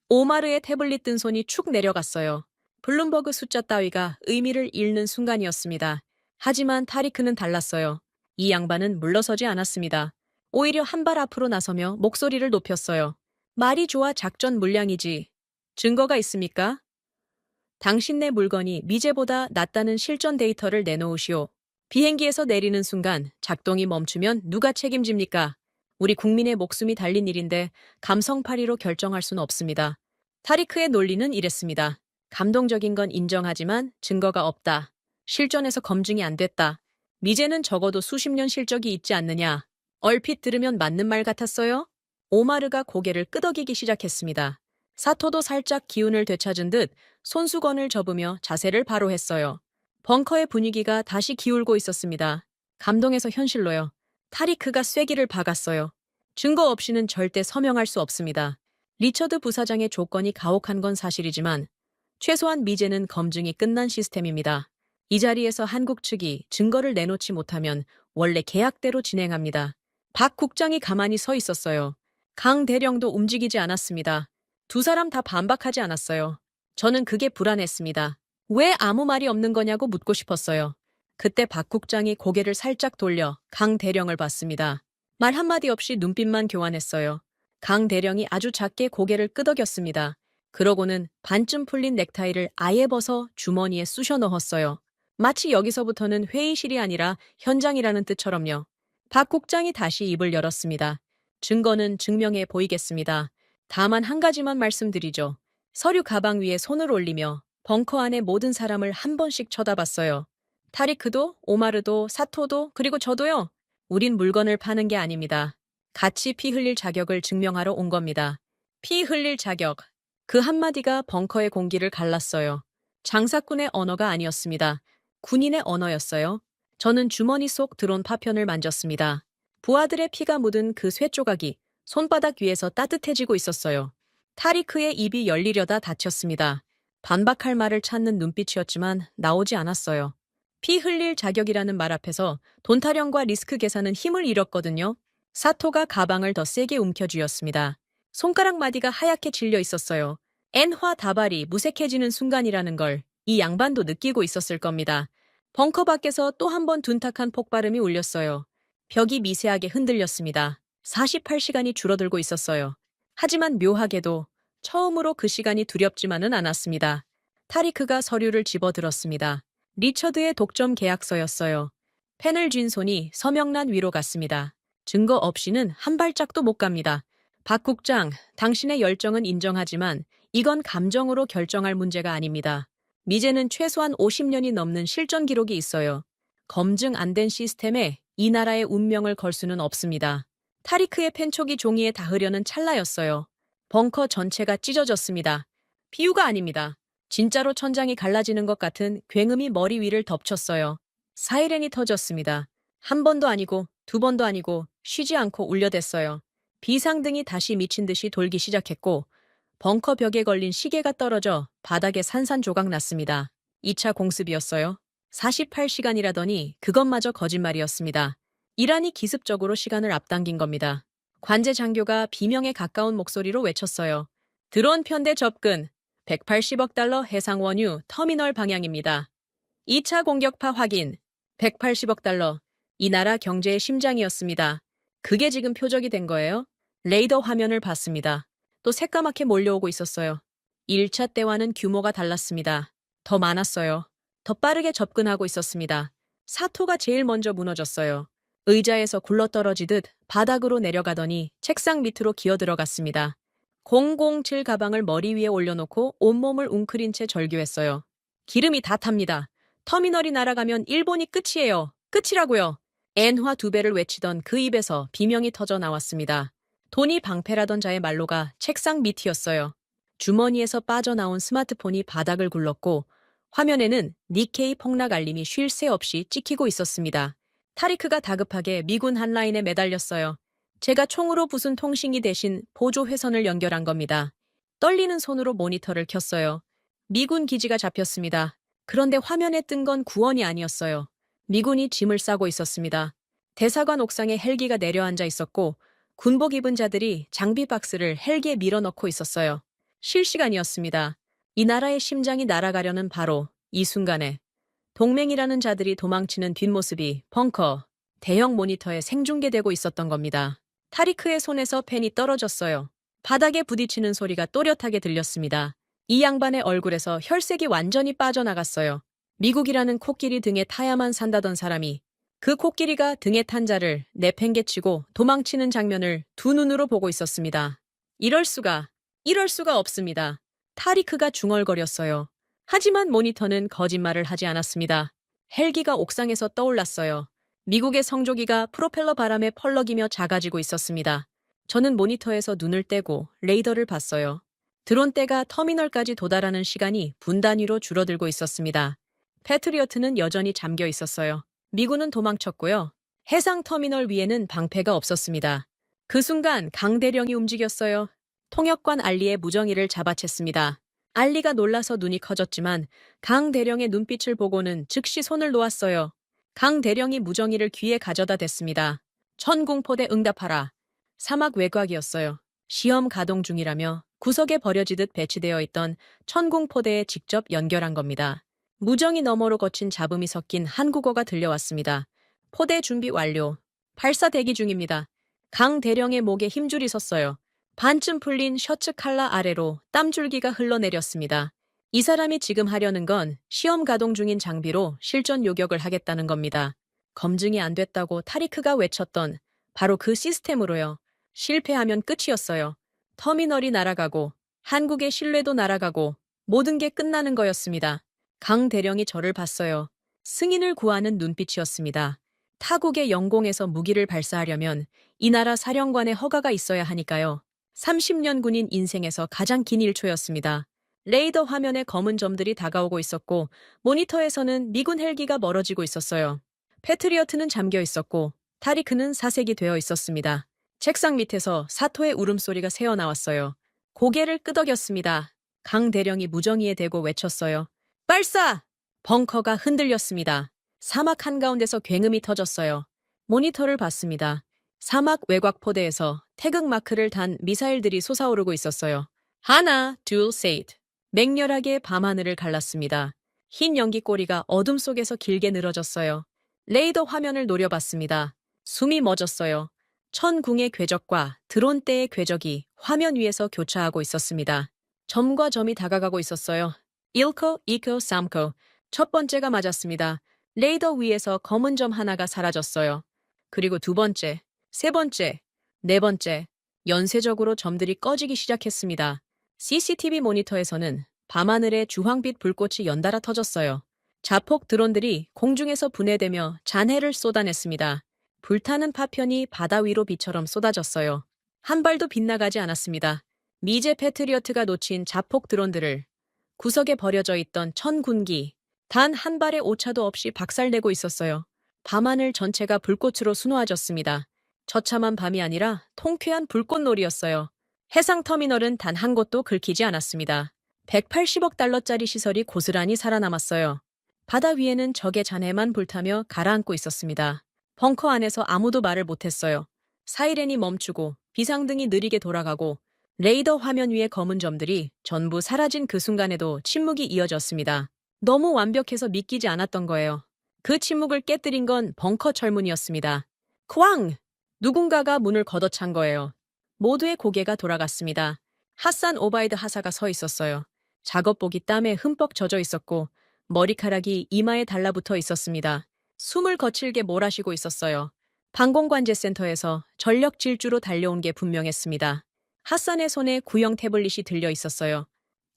[SPEAKER 1] 오마르의 태블릿 든 손이 축 내려갔어요. 블룸버그 숫자 따위가 의미를 잃는 순간이었습니다. 하지만 타리크는 달랐어요. 이 양반은 물러서지 않았습니다. 오히려 한 발 앞으로 나서며 목소리를 높였어요. 말이 좋아 작전 물량이지. 증거가 있습니까? 당신네 물건이 미제보다 낫다는 실전 데이터를 내놓으시오. 비행기에서 내리는 순간 작동이 멈추면 누가 책임집니까? 우리 국민의 목숨이 달린 일인데 감성파리로 결정할 수는 없습니다. 타리크의 논리는 이랬습니다. 감동적인 건 인정하지만 증거가 없다. 실전에서 검증이 안 됐다. 미제는 적어도 수십 년 실적이 있지 않느냐. 얼핏 들으면 맞는 말 같았어요? 오마르가 고개를 끄덕이기 시작했습니다. 사토도 살짝 기운을 되찾은 듯 손수건을 접으며 자세를 바로 했어요. 벙커의 분위기가 다시 기울고 있었습니다. 감동에서 현실로요. 타리크가 쐐기를 박았어요. 증거 없이는 절대 서명할 수 없습니다. 리처드 부사장의 조건이 가혹한 건 사실이지만 최소한 미제는 검증이 끝난 시스템입니다. 이 자리에서 한국 측이 증거를 내놓지 못하면 원래 계약대로 진행합니다. 박 국장이 가만히 서 있었어요. 강 대령도 움직이지 않았습니다. 두 사람 다 반박하지 않았어요. 저는 그게 불안했습니다. 왜 아무 말이 없는 거냐고 묻고 싶었어요. 그때 박 국장이 고개를 살짝 돌려 강 대령을 봤습니다. 말 한마디 없이 눈빛만 교환했어요. 강 대령이 아주 작게 고개를 끄덕였습니다. 그러고는 반쯤 풀린 넥타이를 아예 벗어 주머니에 쑤셔 넣었어요. 마치 여기서부터는 회의실이 아니라 현장이라는 뜻처럼요. 박 국장이 다시 입을 열었습니다. 증거는 증명해 보이겠습니다. 다만 한 가지만 말씀드리죠. 서류 가방 위에 손을 올리며 벙커 안의 모든 사람을 한 번씩 쳐다봤어요. 타리크도, 오마르도, 사토도, 그리고 저도요. 우린 물건을 파는 게 아닙니다. 같이 피 흘릴 자격을 증명하러 온 겁니다. 피 흘릴 자격. 그 한마디가 벙커의 공기를 갈랐어요. 장사꾼의 언어가 아니었습니다. 군인의 언어였어요. 저는 주머니 속 들어온 파편을 만졌습니다. 부하들의 피가 묻은 그 쇠조각이 손바닥 위에서 따뜻해지고 있었어요. 타리크의 입이 열리려다 닫혔습니다. 반박할 말을 찾는 눈빛이었지만 나오지 않았어요. 피 흘릴 자격이라는 말 앞에서 돈 타령과 리스크 계산은 힘을 잃었거든요. 사토가 가방을 더 세게 움켜쥐었습니다. 손가락 마디가 하얗게 질려 있었어요. 엔화 다발이 무색해지는 순간이라는 걸 이 양반도 느끼고 있었을 겁니다. 벙커 밖에서 또 한 번 둔탁한 폭발음이 울렸어요. 벽이 미세하게 흔들렸습니다. 48시간이 줄어들고 있었어요. 하지만 묘하게도 처음으로 그 시간이 두렵지만은 않았습니다. 타리크가 서류를 집어들었습니다. 리처드의 독점 계약서였어요. 펜을 쥔 손이 서명란 위로 갔습니다. 증거 없이는 한 발짝도 못 갑니다. 박 국장, 당신의 열정은 인정하지만 이건 감정으로 결정할 문제가 아닙니다. 미제는 최소한 50년이 넘는 실전 기록이 있어요. 검증 안 된 시스템에 이 나라의 운명을 걸 수는 없습니다. 타리크의 펜촉이 종이에 닿으려는 찰나였어요. 벙커 전체가 찢어졌습니다. 비유가 아닙니다. 진짜로 천장이 갈라지는 것 같은 굉음이 머리 위를 덮쳤어요. 사이렌이 터졌습니다. 한 번도 아니고 두 번도 아니고 쉬지 않고 울려댔어요. 비상등이 다시 미친 듯이 돌기 시작했고 벙커 벽에 걸린 시계가 떨어져 바닥에 산산조각 났습니다. 2차 공습이었어요. 48시간이라더니 그것마저 거짓말이었습니다. 이란이 기습적으로 시간을 앞당긴 겁니다. 관제 장교가 비명에 가까운 목소리로 외쳤어요. 드론 편대 접근. 180억 달러 해상 원유 터미널 방향입니다. 2차 공격파 확인. 180억 달러. 이 나라 경제의 심장이었습니다. 그게 지금 표적이 된 거예요? 레이더 화면을 봤습니다. 또 새까맣게 몰려오고 있었어요. 1차 때와는 규모가 달랐습니다. 더 많았어요. 더 빠르게 접근하고 있었습니다. 사토가 제일 먼저 무너졌어요. 의자에서 굴러떨어지듯 바닥으로 내려가더니 책상 밑으로 기어들어갔습니다. 007 가방을 머리 위에 올려놓고 온몸을 웅크린 채 절규했어요. 기름이 다 탑니다. 터미널이 날아가면 일본이 끝이에요. 끝이라고요. 엔화 2배를 외치던 그 입에서 비명이 터져 나왔습니다. 돈이 방패라던 자의 말로가 책상 밑이었어요. 주머니에서 빠져나온 스마트폰이 바닥을 굴렀고 화면에는 니케이 폭락 알림이 쉴 새 없이 찍히고 있었습니다. 타리크가 다급하게 미군 한 라인에 매달렸어요. 제가 총으로 부순 통신기 대신 보조 회선을 연결한 겁니다. 떨리는 손으로 모니터를 켰어요. 미군 기지가 잡혔습니다. 그런데 화면에 뜬 건 구원이 아니었어요. 미군이 짐을 싸고 있었습니다. 대사관 옥상에 헬기가 내려앉아 있었고 군복 입은 자들이 장비 박스를 헬기에 밀어넣고 있었어요. 실시간이었습니다. 이 나라의 심장이 날아가려는 바로 이 순간에 동맹이라는 자들이 도망치는 뒷모습이 벙커, 대형 모니터에 생중계되고 있었던 겁니다. 타리크의 손에서 펜이 떨어졌어요. 바닥에 부딪히는 소리가 또렷하게 들렸습니다. 이 양반의 얼굴에서 혈색이 완전히 빠져나갔어요. 미국이라는 코끼리 등에 타야만 산다던 사람이 그 코끼리가 등에 탄 자를 내팽개치고 도망치는 장면을 두 눈으로 보고 있었습니다. 이럴 수가 없습니다. 타리크가 중얼거렸어요. 하지만 모니터는 거짓말을 하지 않았습니다. 헬기가 옥상에서 떠올랐어요. 미국의 성조기가 프로펠러 바람에 펄럭이며 작아지고 있었습니다. 저는 모니터에서 눈을 떼고 레이더를 봤어요. 드론대가 터미널까지 도달하는 시간이 분 단위로 줄어들고 있었습니다. 패트리어트는 여전히 잠겨 있었어요. 미군은 도망쳤고요. 해상 터미널 위에는 방패가 없었습니다. 그 순간 강 대령이 움직였어요. 통역관 알리의 무정의를 잡아챘습니다. 알리가 놀라서 눈이 커졌지만 강 대령의 눈빛을 보고는 즉시 손을 놓았어요. 강 대령이 무정의를 귀에 가져다 댔습니다. 천궁포대 응답하라. 사막 외곽이었어요. 시험 가동 중이라며 구석에 버려지듯 배치되어 있던 천궁포대에 직접 연결한 겁니다. 무정이 너머로 거친 잡음이 섞인 한국어가 들려왔습니다. 포대 준비 완료. 발사 대기 중입니다. 강 대령의 목에 힘줄이 섰어요. 반쯤 풀린 셔츠 칼라 아래로 땀줄기가 흘러내렸습니다. 이 사람이 지금 하려는 건 시험 가동 중인 장비로 실전 요격을 하겠다는 겁니다. 검증이 안 됐다고 타리크가 외쳤던 바로 그 시스템으로요. 실패하면 끝이었어요. 터미널이 날아가고 한국의 신뢰도 날아가고 모든 게 끝나는 거였습니다. 강 대령이 저를 봤어요. 승인을 구하는 눈빛이었습니다. 타국의 영공에서 무기를 발사하려면 이 나라 사령관의 허가가 있어야 하니까요. 30년 군인 인생에서 가장 긴 1초였습니다. 레이더 화면에 검은 점들이 다가오고 있었고 모니터에서는 미군 헬기가 멀어지고 있었어요. 패트리어트는 잠겨 있었고 타리크는 사색이 되어 있었습니다. 책상 밑에서 사토의 울음소리가 새어나왔어요. 고개를 끄덕였습니다. 강 대령이 무정의에 대고 외쳤어요. 발사! 벙커가 흔들렸습니다. 사막 한가운데서 굉음이 터졌어요. 모니터를 봤습니다. 사막 외곽 포대에서 태극 마크를 단 미사일들이 솟아오르고 있었어요. 하나, 둘, 셋. 맹렬하게 밤하늘을 갈랐습니다. 흰 연기 꼬리가 어둠 속에서 길게 늘어졌어요. 레이더 화면을 노려봤습니다. 숨이 멎었어요. 천궁의 궤적과 드론대의 궤적이 화면 위에서 교차하고 있었습니다. 점과 점이 다가가고 있었어요. 1코, 2코, 3코. 첫 번째가 맞았습니다. 레이더 위에서 검은 점 하나가 사라졌어요. 그리고 두 번째, 세 번째, 네 번째. 연쇄적으로 점들이 꺼지기 시작했습니다. CCTV 모니터에서는 밤하늘에 주황빛 불꽃이 연달아 터졌어요. 자폭 드론들이 공중에서 분해되며 잔해를 쏟아냈습니다. 불타는 파편이 바다 위로 비처럼 쏟아졌어요. 한 발도 빗나가지 않았습니다. 미제 패트리어트가 놓친 자폭 드론들을 구석에 버려져 있던 천군기, 단 한 발의 오차도 없이 박살내고 있었어요. 밤하늘 전체가 불꽃으로 수놓아졌습니다. 처참한 밤이 아니라 통쾌한 불꽃놀이였어요. 해상 터미널은 단 한 곳도 긁히지 않았습니다. 180억 달러짜리 시설이 고스란히 살아남았어요. 바다 위에는 적의 잔해만 불타며 가라앉고 있었습니다. 벙커 안에서 아무도 말을 못했어요. 사이렌이 멈추고 비상등이 느리게 돌아가고 레이더 화면 위의 검은 점들이 전부 사라진 그 순간에도 침묵이 이어졌습니다. 너무 완벽해서 믿기지 않았던 거예요. 그 침묵을 깨뜨린 건 벙커 철문이었습니다. 쾅! 누군가가 문을 걷어찬 거예요. 모두의 고개가 돌아갔습니다. 하산 오바이드 하사가 서 있었어요. 작업복이 땀에 흠뻑 젖어 있었고 머리카락이 이마에 달라붙어 있었습니다. 숨을 거칠게 몰아쉬고 있었어요. 방공관제센터에서 전력 질주로 달려온 게 분명했습니다. 하산의 손에 구형 태블릿이 들려 있었어요.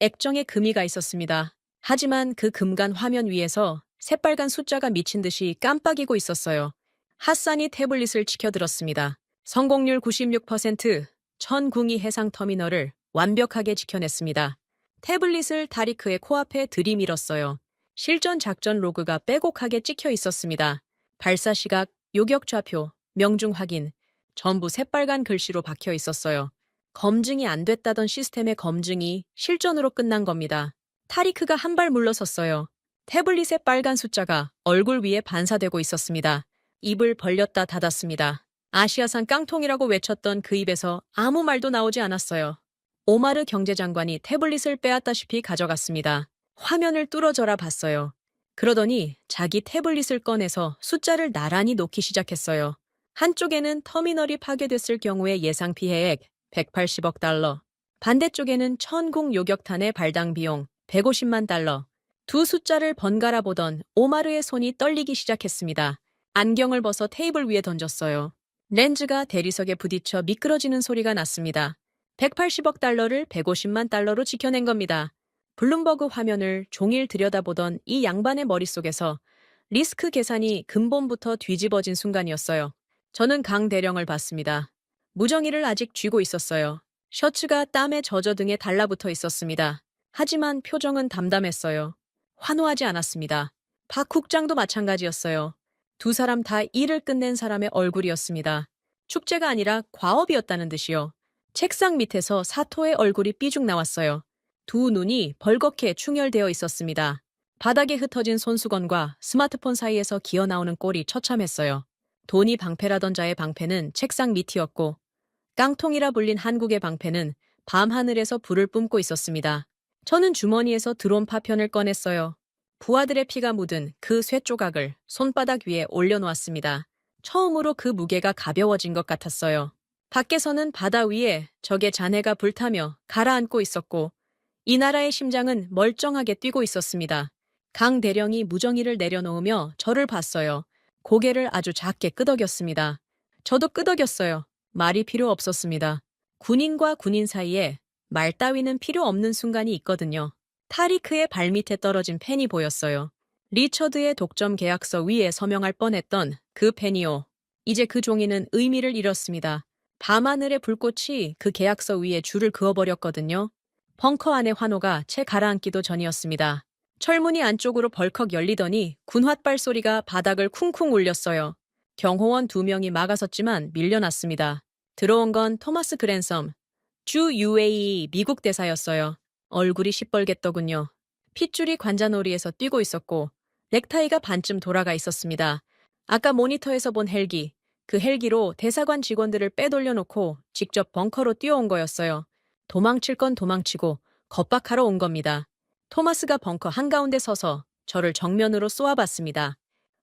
[SPEAKER 1] 액정에 금이가 있었습니다. 하지만 그 금간 화면 위에서 새빨간 숫자가 미친 듯이 깜빡이고 있었어요. 하산이 태블릿을 치켜들었습니다. 성공률 96%, 천궁이 해상 터미널을 완벽하게 지켜냈습니다. 태블릿을 타리크의 코앞에 들이밀었어요. 실전 작전 로그가 빼곡하게 찍혀 있었습니다. 발사 시각, 요격 좌표, 명중 확인, 전부 새빨간 글씨로 박혀 있었어요. 검증이 안 됐다던 시스템의 검증이 실전으로 끝난 겁니다. 타리크가 한 발 물러섰어요. 태블릿의 빨간 숫자가 얼굴 위에 반사되고 있었습니다. 입을 벌렸다 닫았습니다. 아시아산 깡통이라고 외쳤던 그 입에서 아무 말도 나오지 않았어요. 오마르 경제장관이 태블릿을 빼앗다시피 가져갔습니다. 화면을 뚫어져라 봤어요. 그러더니 자기 태블릿을 꺼내서 숫자를 나란히 놓기 시작했어요. 한쪽에는 터미널이 파괴됐을 경우의 예상 피해액 180억 달러, 반대쪽에는 천궁 요격탄의 발당 비용 150만 달러. 두 숫자를 번갈아 보던 오마르의 손이 떨리기 시작했습니다. 안경을 벗어 테이블 위에 던졌어요. 렌즈가 대리석에 부딪혀 미끄러지는 소리가 났습니다. 180억 달러를 150만 달러로 지켜낸 겁니다. 블룸버그 화면을 종일 들여다보던 이 양반의 머릿속에서 리스크 계산이 근본부터 뒤집어진 순간이었어요. 저는 강 대령을 봤습니다. 무정의를 아직 쥐고 있었어요. 셔츠가 땀에 젖어 등에 달라붙어 있었습니다. 하지만 표정은 담담했어요. 환호하지 않았습니다. 박 국장도 마찬가지였어요. 두 사람 다 일을 끝낸 사람의 얼굴이었습니다. 축제가 아니라 과업이었다는 듯이요. 책상 밑에서 사토의 얼굴이 삐죽 나왔어요. 두 눈이 벌겋게 충혈되어 있었습니다. 바닥에 흩어진 손수건과 스마트폰 사이에서 기어나오는 꼴이 처참했어요. 돈이 방패라던 자의 방패는 책상 밑이었고 깡통이라 불린 한국의 방패는 밤하늘에서 불을 뿜고 있었습니다. 저는 주머니에서 드론 파편을 꺼냈어요. 부하들의 피가 묻은 그 쇠 조각을 손바닥 위에 올려놓았습니다. 처음으로 그 무게가 가벼워진 것 같았어요. 밖에서는 바다 위에 적의 잔해가 불타며 가라앉고 있었고 이 나라의 심장은 멀쩡하게 뛰고 있었습니다. 강 대령이 무정의를 내려놓으며 저를 봤어요. 고개를 아주 작게 끄덕였습니다. 저도 끄덕였어요. 말이 필요 없었습니다. 군인과 군인 사이에 말 따위는 필요 없는 순간이 있거든요. 타리크의 발밑에 떨어진 펜이 보였어요. 리처드의 독점 계약서 위에 서명할 뻔했던 그 펜이요. 이제 그 종이는 의미를 잃었습니다. 밤하늘의 불꽃이 그 계약서 위에 줄을 그어버렸거든요. 벙커 안의 환호가 채 가라앉기도 전이었습니다. 철문이 안쪽으로 벌컥 열리더니 군홧발 소리가 바닥을 쿵쿵 울렸어요. 경호원 2명이 막아섰지만 밀려났습니다. 들어온 건 토마스 그랜섬, 주 UAE 미국 대사였어요. 얼굴이 시뻘갰더군요. 핏줄이 관자놀이에서 뛰고 있었고 넥타이가 반쯤 돌아가 있었습니다. 아까 모니터에서 본 헬기, 그 헬기로 대사관 직원들을 빼돌려놓고 직접 벙커로 뛰어온 거였어요. 도망칠 건 도망치고 겁박하러 온 겁니다. 토마스가 벙커 한가운데 서서 저를 정면으로 쏘아봤습니다.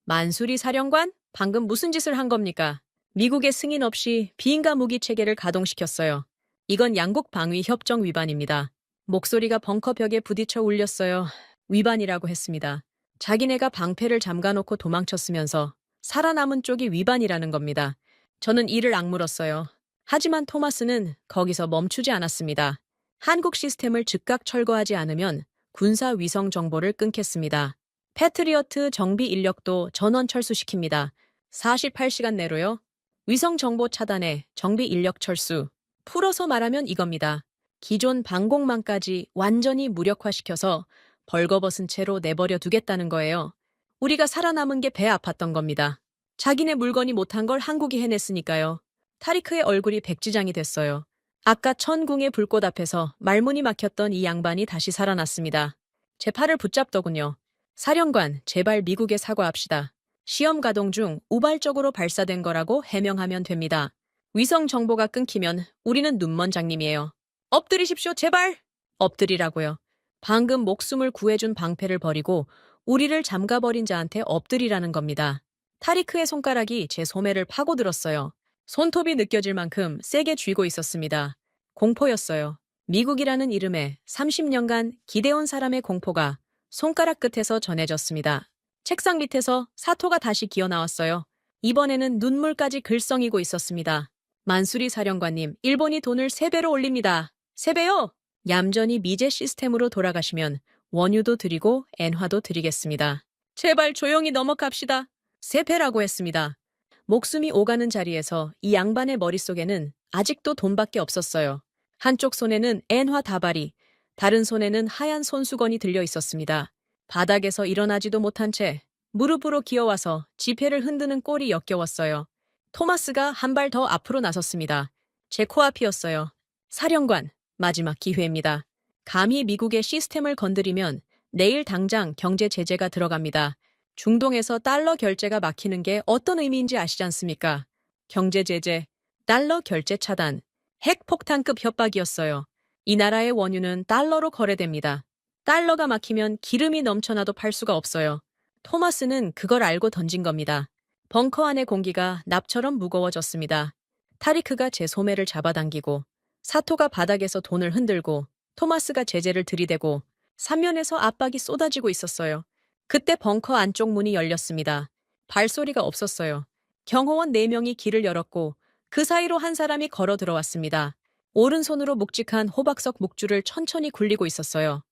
[SPEAKER 1] 만수리 사령관? 방금 무슨 짓을 한 겁니까? 미국의 승인 없이 비인가 무기 체계를 가동시켰어요. 이건 양국 방위 협정 위반입니다. 목소리가 벙커 벽에 부딪혀 울렸어요. 위반이라고 했습니다. 자기네가 방패를 잠가놓고 도망쳤으면서 살아남은 쪽이 위반이라는 겁니다. 저는 이를 악물었어요. 하지만 토마스는 거기서 멈추지 않았습니다. 한국 시스템을 즉각 철거하지 않으면 군사 위성 정보를 끊겠습니다. 패트리어트 정비 인력도 전원 철수시킵니다. 48시간 내로요. 위성 정보 차단에 정비 인력 철수. 풀어서 말하면 이겁니다. 기존 방공망까지 완전히 무력화시켜서 벌거벗은 채로 내버려 두겠다는 거예요. 우리가 살아남은 게 배 아팠던 겁니다. 자기네 물건이 못한 걸 한국이 해냈으니까요. 타리크의 얼굴이 백지장이 됐어요. 아까 천궁의 불꽃 앞에서 말문이 막혔던 이 양반이 다시 살아났습니다. 제 팔을 붙잡더군요. 사령관, 제발 미국에 사과합시다. 시험 가동 중 우발적으로 발사된 거라고 해명하면 됩니다. 위성 정보가 끊기면 우리는 눈먼 장님이에요. 엎드리십시오, 제발! 엎드리라고요. 방금 목숨을 구해준 방패를 버리고 우리를 잠가버린 자한테 엎드리라는 겁니다. 타리크의 손가락이 제 소매를 파고들었어요. 손톱이 느껴질 만큼 세게 쥐고 있었습니다. 공포였어요. 미국이라는 이름에 30년간 기대온 사람의 공포가 손가락 끝에서 전해졌습니다. 책상 밑에서 사토가 다시 기어나왔어요. 이번에는 눈물까지 글썽이고 있었습니다. 만수리 사령관님, 일본이 돈을 3배로 올립니다. 3배요? 얌전히 미제 시스템으로 돌아가시면 원유도 드리고 엔화도 드리겠습니다. 제발 조용히 넘어갑시다. 3배라고 했습니다. 목숨이 오가는 자리에서 이 양반의 머릿속에는 아직도 돈밖에 없었어요. 한쪽 손에는 엔화 다발이, 다른 손에는 하얀 손수건이 들려 있었습니다. 바닥에서 일어나지도 못한 채 무릎으로 기어와서 지폐를 흔드는 꼴이 역겨웠어요. 토마스가 한 발 더 앞으로 나섰습니다. 제 코앞이었어요. 사령관, 마지막 기회입니다. 감히 미국의 시스템을 건드리면 내일 당장 경제 제재가 들어갑니다. 중동에서 달러 결제가 막히는 게 어떤 의미인지 아시지 않습니까? 경제 제재, 달러 결제 차단, 핵폭탄급 협박이었어요. 이 나라의 원유는 달러로 거래됩니다. 달러가 막히면 기름이 넘쳐나도 팔 수가 없어요. 토마스는 그걸 알고 던진 겁니다. 벙커 안의 공기가 납처럼 무거워졌습니다. 타리크가 제 소매를 잡아당기고 사토가 바닥에서 돈을 흔들고 토마스가 제재를 들이대고 삼면에서 압박이 쏟아지고 있었어요. 그때 벙커 안쪽 문이 열렸습니다. 발소리가 없었어요. 경호원 4명이 길을 열었고 그 사이로 한 사람이 걸어 들어왔습니다. 오른손으로 묵직한 호박석 묵주를 천천히 굴리고 있었어요.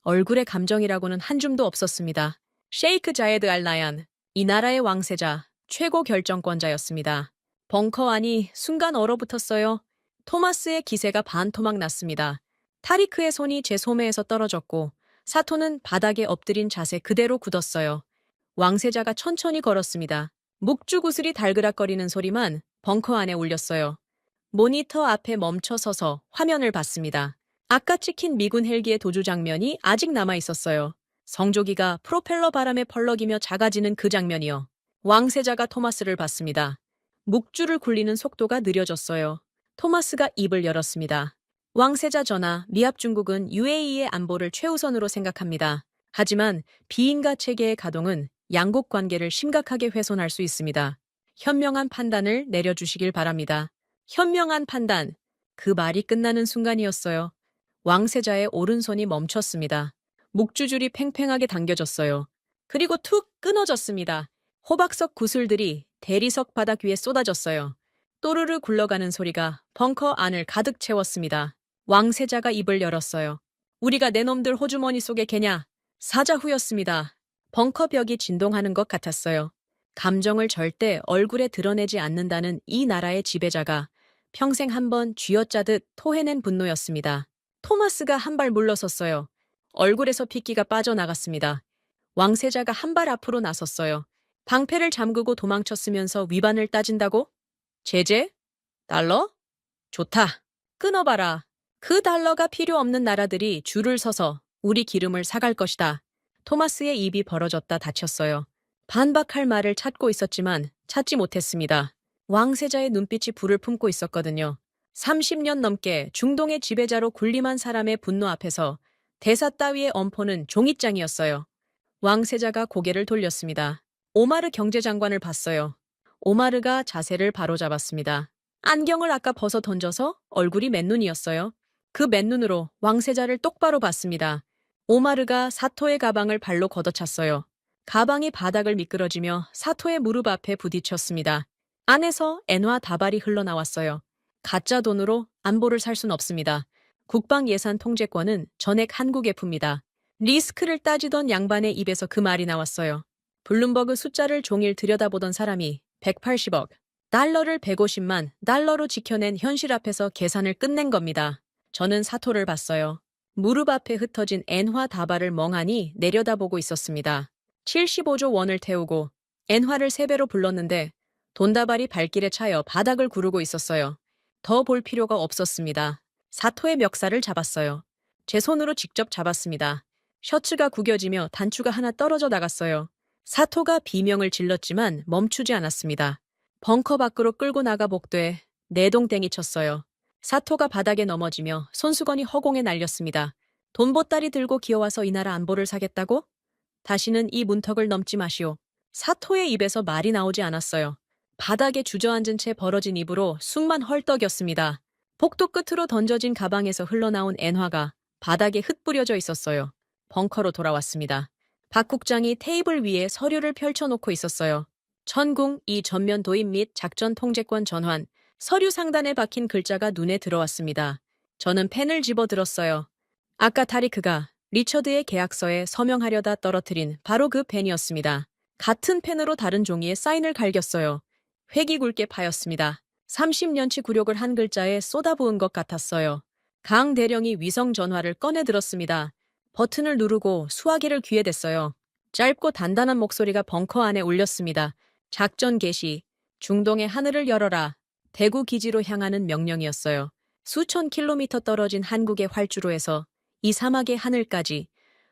[SPEAKER 1] 얼굴에 감정이라고는 한 줌도 없었습니다. 셰이크 자예드 알 나얀, 이 나라의 왕세자, 최고 결정권자였습니다. 벙커 안이 순간 얼어붙었어요. 토마스의 기세가 반토막 났습니다. 타리크의 손이 제 소매에서 떨어졌고 사토는 바닥에 엎드린 자세 그대로 굳었어요. 왕세자가 천천히 걸었습니다. 묵주 구슬이 달그락거리는 소리만 벙커 안에 울렸어요. 모니터 앞에 멈춰 서서 화면을 봤습니다. 아까 찍힌 미군 헬기의 도주 장면이 아직 남아 있었어요. 성조기가 프로펠러 바람에 펄럭이며 작아지는 그 장면이요. 왕세자가 토마스를 봤습니다. 묵주를 굴리는 속도가 느려졌어요. 토마스가 입을 열었습니다. 왕세자 전하, 미합 중국은 UAE의 안보를 최우선으로 생각합니다. 하지만 비인가 체계의 가동은 양국 관계를 심각하게 훼손할 수 있습니다. 현명한 판단을 내려주시길 바랍니다. 현명한 판단. 그 말이 끝나는 순간이었어요. 왕세자의 오른손이 멈췄습니다. 묵주줄이 팽팽하게 당겨졌어요. 그리고 툭 끊어졌습니다. 호박석 구슬들이 대리석 바닥 위에 쏟아졌어요. 또르르 굴러가는 소리가 벙커 안을 가득 채웠습니다. 왕세자가 입을 열었어요. 우리가 내 놈들 호주머니 속에 개냐? 사자후였습니다. 벙커 벽이 진동하는 것 같았어요. 감정을 절대 얼굴에 드러내지 않는다는 이 나라의 지배자가 평생 한 번 쥐어짜듯 토해낸 분노였습니다. 토마스가 한 발 물러섰어요. 얼굴에서 핏기가 빠져나갔습니다. 왕세자가 한 발 앞으로 나섰어요. 방패를 잠그고 도망쳤으면서 위반을 따진다고? 제재? 달러? 좋다. 끊어봐라. 그 달러가 필요 없는 나라들이 줄을 서서 우리 기름을 사갈 것이다. 토마스의 입이 벌어졌다 닫혔어요. 반박할 말을 찾고 있었지만 찾지 못했습니다. 왕세자의 눈빛이 불을 품고 있었거든요. 30년 넘게 중동의 지배자로 군림한 사람의 분노 앞에서 대사 따위의 엄포는 종잇장이었어요. 왕세자가 고개를 돌렸습니다. 오마르 경제장관을 봤어요. 오마르가 자세를 바로잡았습니다. 안경을 아까 벗어 던져서 얼굴이 맨눈이었어요. 그 맨눈으로 왕세자를 똑바로 봤습니다. 오마르가 사토의 가방을 발로 걷어찼어요. 가방이 바닥을 미끄러지며 사토의 무릎 앞에 부딪혔습니다. 안에서 엔화 다발이 흘러나왔어요. 가짜 돈으로 안보를 살 순 없습니다. 국방 예산 통제권은 전액 한국에 풉니다. 리스크를 따지던 양반의 입에서 그 말이 나왔어요. 블룸버그 숫자를 종일 들여다보던 사람이 180억, 달러를 150만 달러로 지켜낸 현실 앞에서 계산을 끝낸 겁니다. 저는 사토를 봤어요. 무릎 앞에 흩어진 엔화 다발을 멍하니 내려다보고 있었습니다. 75조 원을 태우고 엔화를 3배로 불렀는데 돈다발이 발길에 차여 바닥을 구르고 있었어요. 더 볼 필요가 없었습니다. 사토의 멱살을 잡았어요. 제 손으로 직접 잡았습니다. 셔츠가 구겨지며 단추가 하나 떨어져 나갔어요. 사토가 비명을 질렀지만 멈추지 않았습니다. 벙커 밖으로 끌고 나가 복도에 내동댕이 쳤어요. 사토가 바닥에 넘어지며 손수건이 허공에 날렸습니다. 돈보따리 들고 기어와서 이 나라 안보를 사겠다고? 다시는 이 문턱을 넘지 마시오. 사토의 입에서 말이 나오지 않았어요. 바닥에 주저앉은 채 벌어진 입으로 숨만 헐떡였습니다. 복도 끝으로 던져진 가방에서 흘러나온 엔화가 바닥에 흩뿌려져 있었어요. 벙커로 돌아왔습니다. 박 국장이 테이블 위에 서류를 펼쳐놓고 있었어요. 천궁 이 전면 도입 및 작전 통제권 전환. 서류 상단에 박힌 글자가 눈에 들어왔습니다. 저는 펜을 집어들었어요. 아까 타리크가 리처드의 계약서에 서명하려다 떨어뜨린 바로 그 펜이었습니다. 같은 펜으로 다른 종이에 사인을 갈겼어요. 획이 굵게 파였습니다. 30년치 굴욕을 한 글자에 쏟아부은 것 같았어요. 강 대령이 위성 전화를 꺼내 들었습니다. 버튼을 누르고 수화기를 귀에 댔어요. 짧고 단단한 목소리가 벙커 안에 울렸습니다. 작전 개시, 중동의 하늘을 열어라. 대구 기지로 향하는 명령이었어요. 수천 킬로미터 떨어진 한국의 활주로에서 이 사막의 하늘까지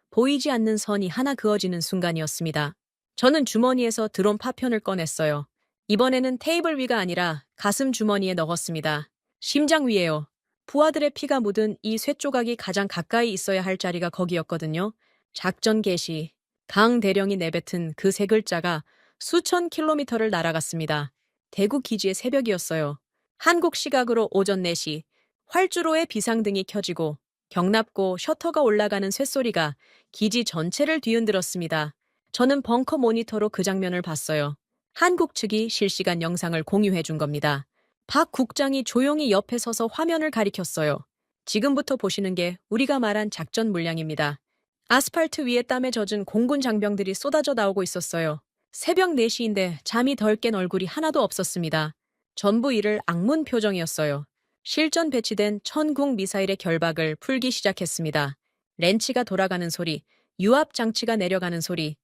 [SPEAKER 1] 보이지 않는 선이 하나 그어지는 순간이었습니다. 저는 주머니에서 드론 파편을 꺼냈어요. 이번에는 테이블 위가 아니라 가슴 주머니에 넣었습니다. 심장 위에요. 부하들의 피가 묻은 이 쇠조각이 가장 가까이 있어야 할 자리가 거기였거든요. 작전 개시. 강 대령이 내뱉은 그 세 글자가 수천 킬로미터를 날아갔습니다. 대구 기지의 새벽이었어요. 한국 시각으로 오전 4시. 활주로에 비상등이 켜지고 경납고 셔터가 올라가는 쇳소리가 기지 전체를 뒤흔들었습니다. 저는 벙커 모니터로 그 장면을 봤어요. 한국 측이 실시간 영상을 공유해 준 겁니다. 박 국장이 조용히 옆에 서서 화면을 가리켰어요. 지금부터 보시는 게 우리가 말한 작전 물량입니다. 아스팔트 위에 땀에 젖은 공군 장병들이 쏟아져 나오고 있었어요. 새벽 4시인데 잠이 덜 깬 얼굴이 하나도 없었습니다. 전부 이를 악문 표정이었어요. 실전 배치된 천궁 미사일의 결박을 풀기 시작했습니다. 렌치가 돌아가는 소리, 유압 장치가 내려가는 소리,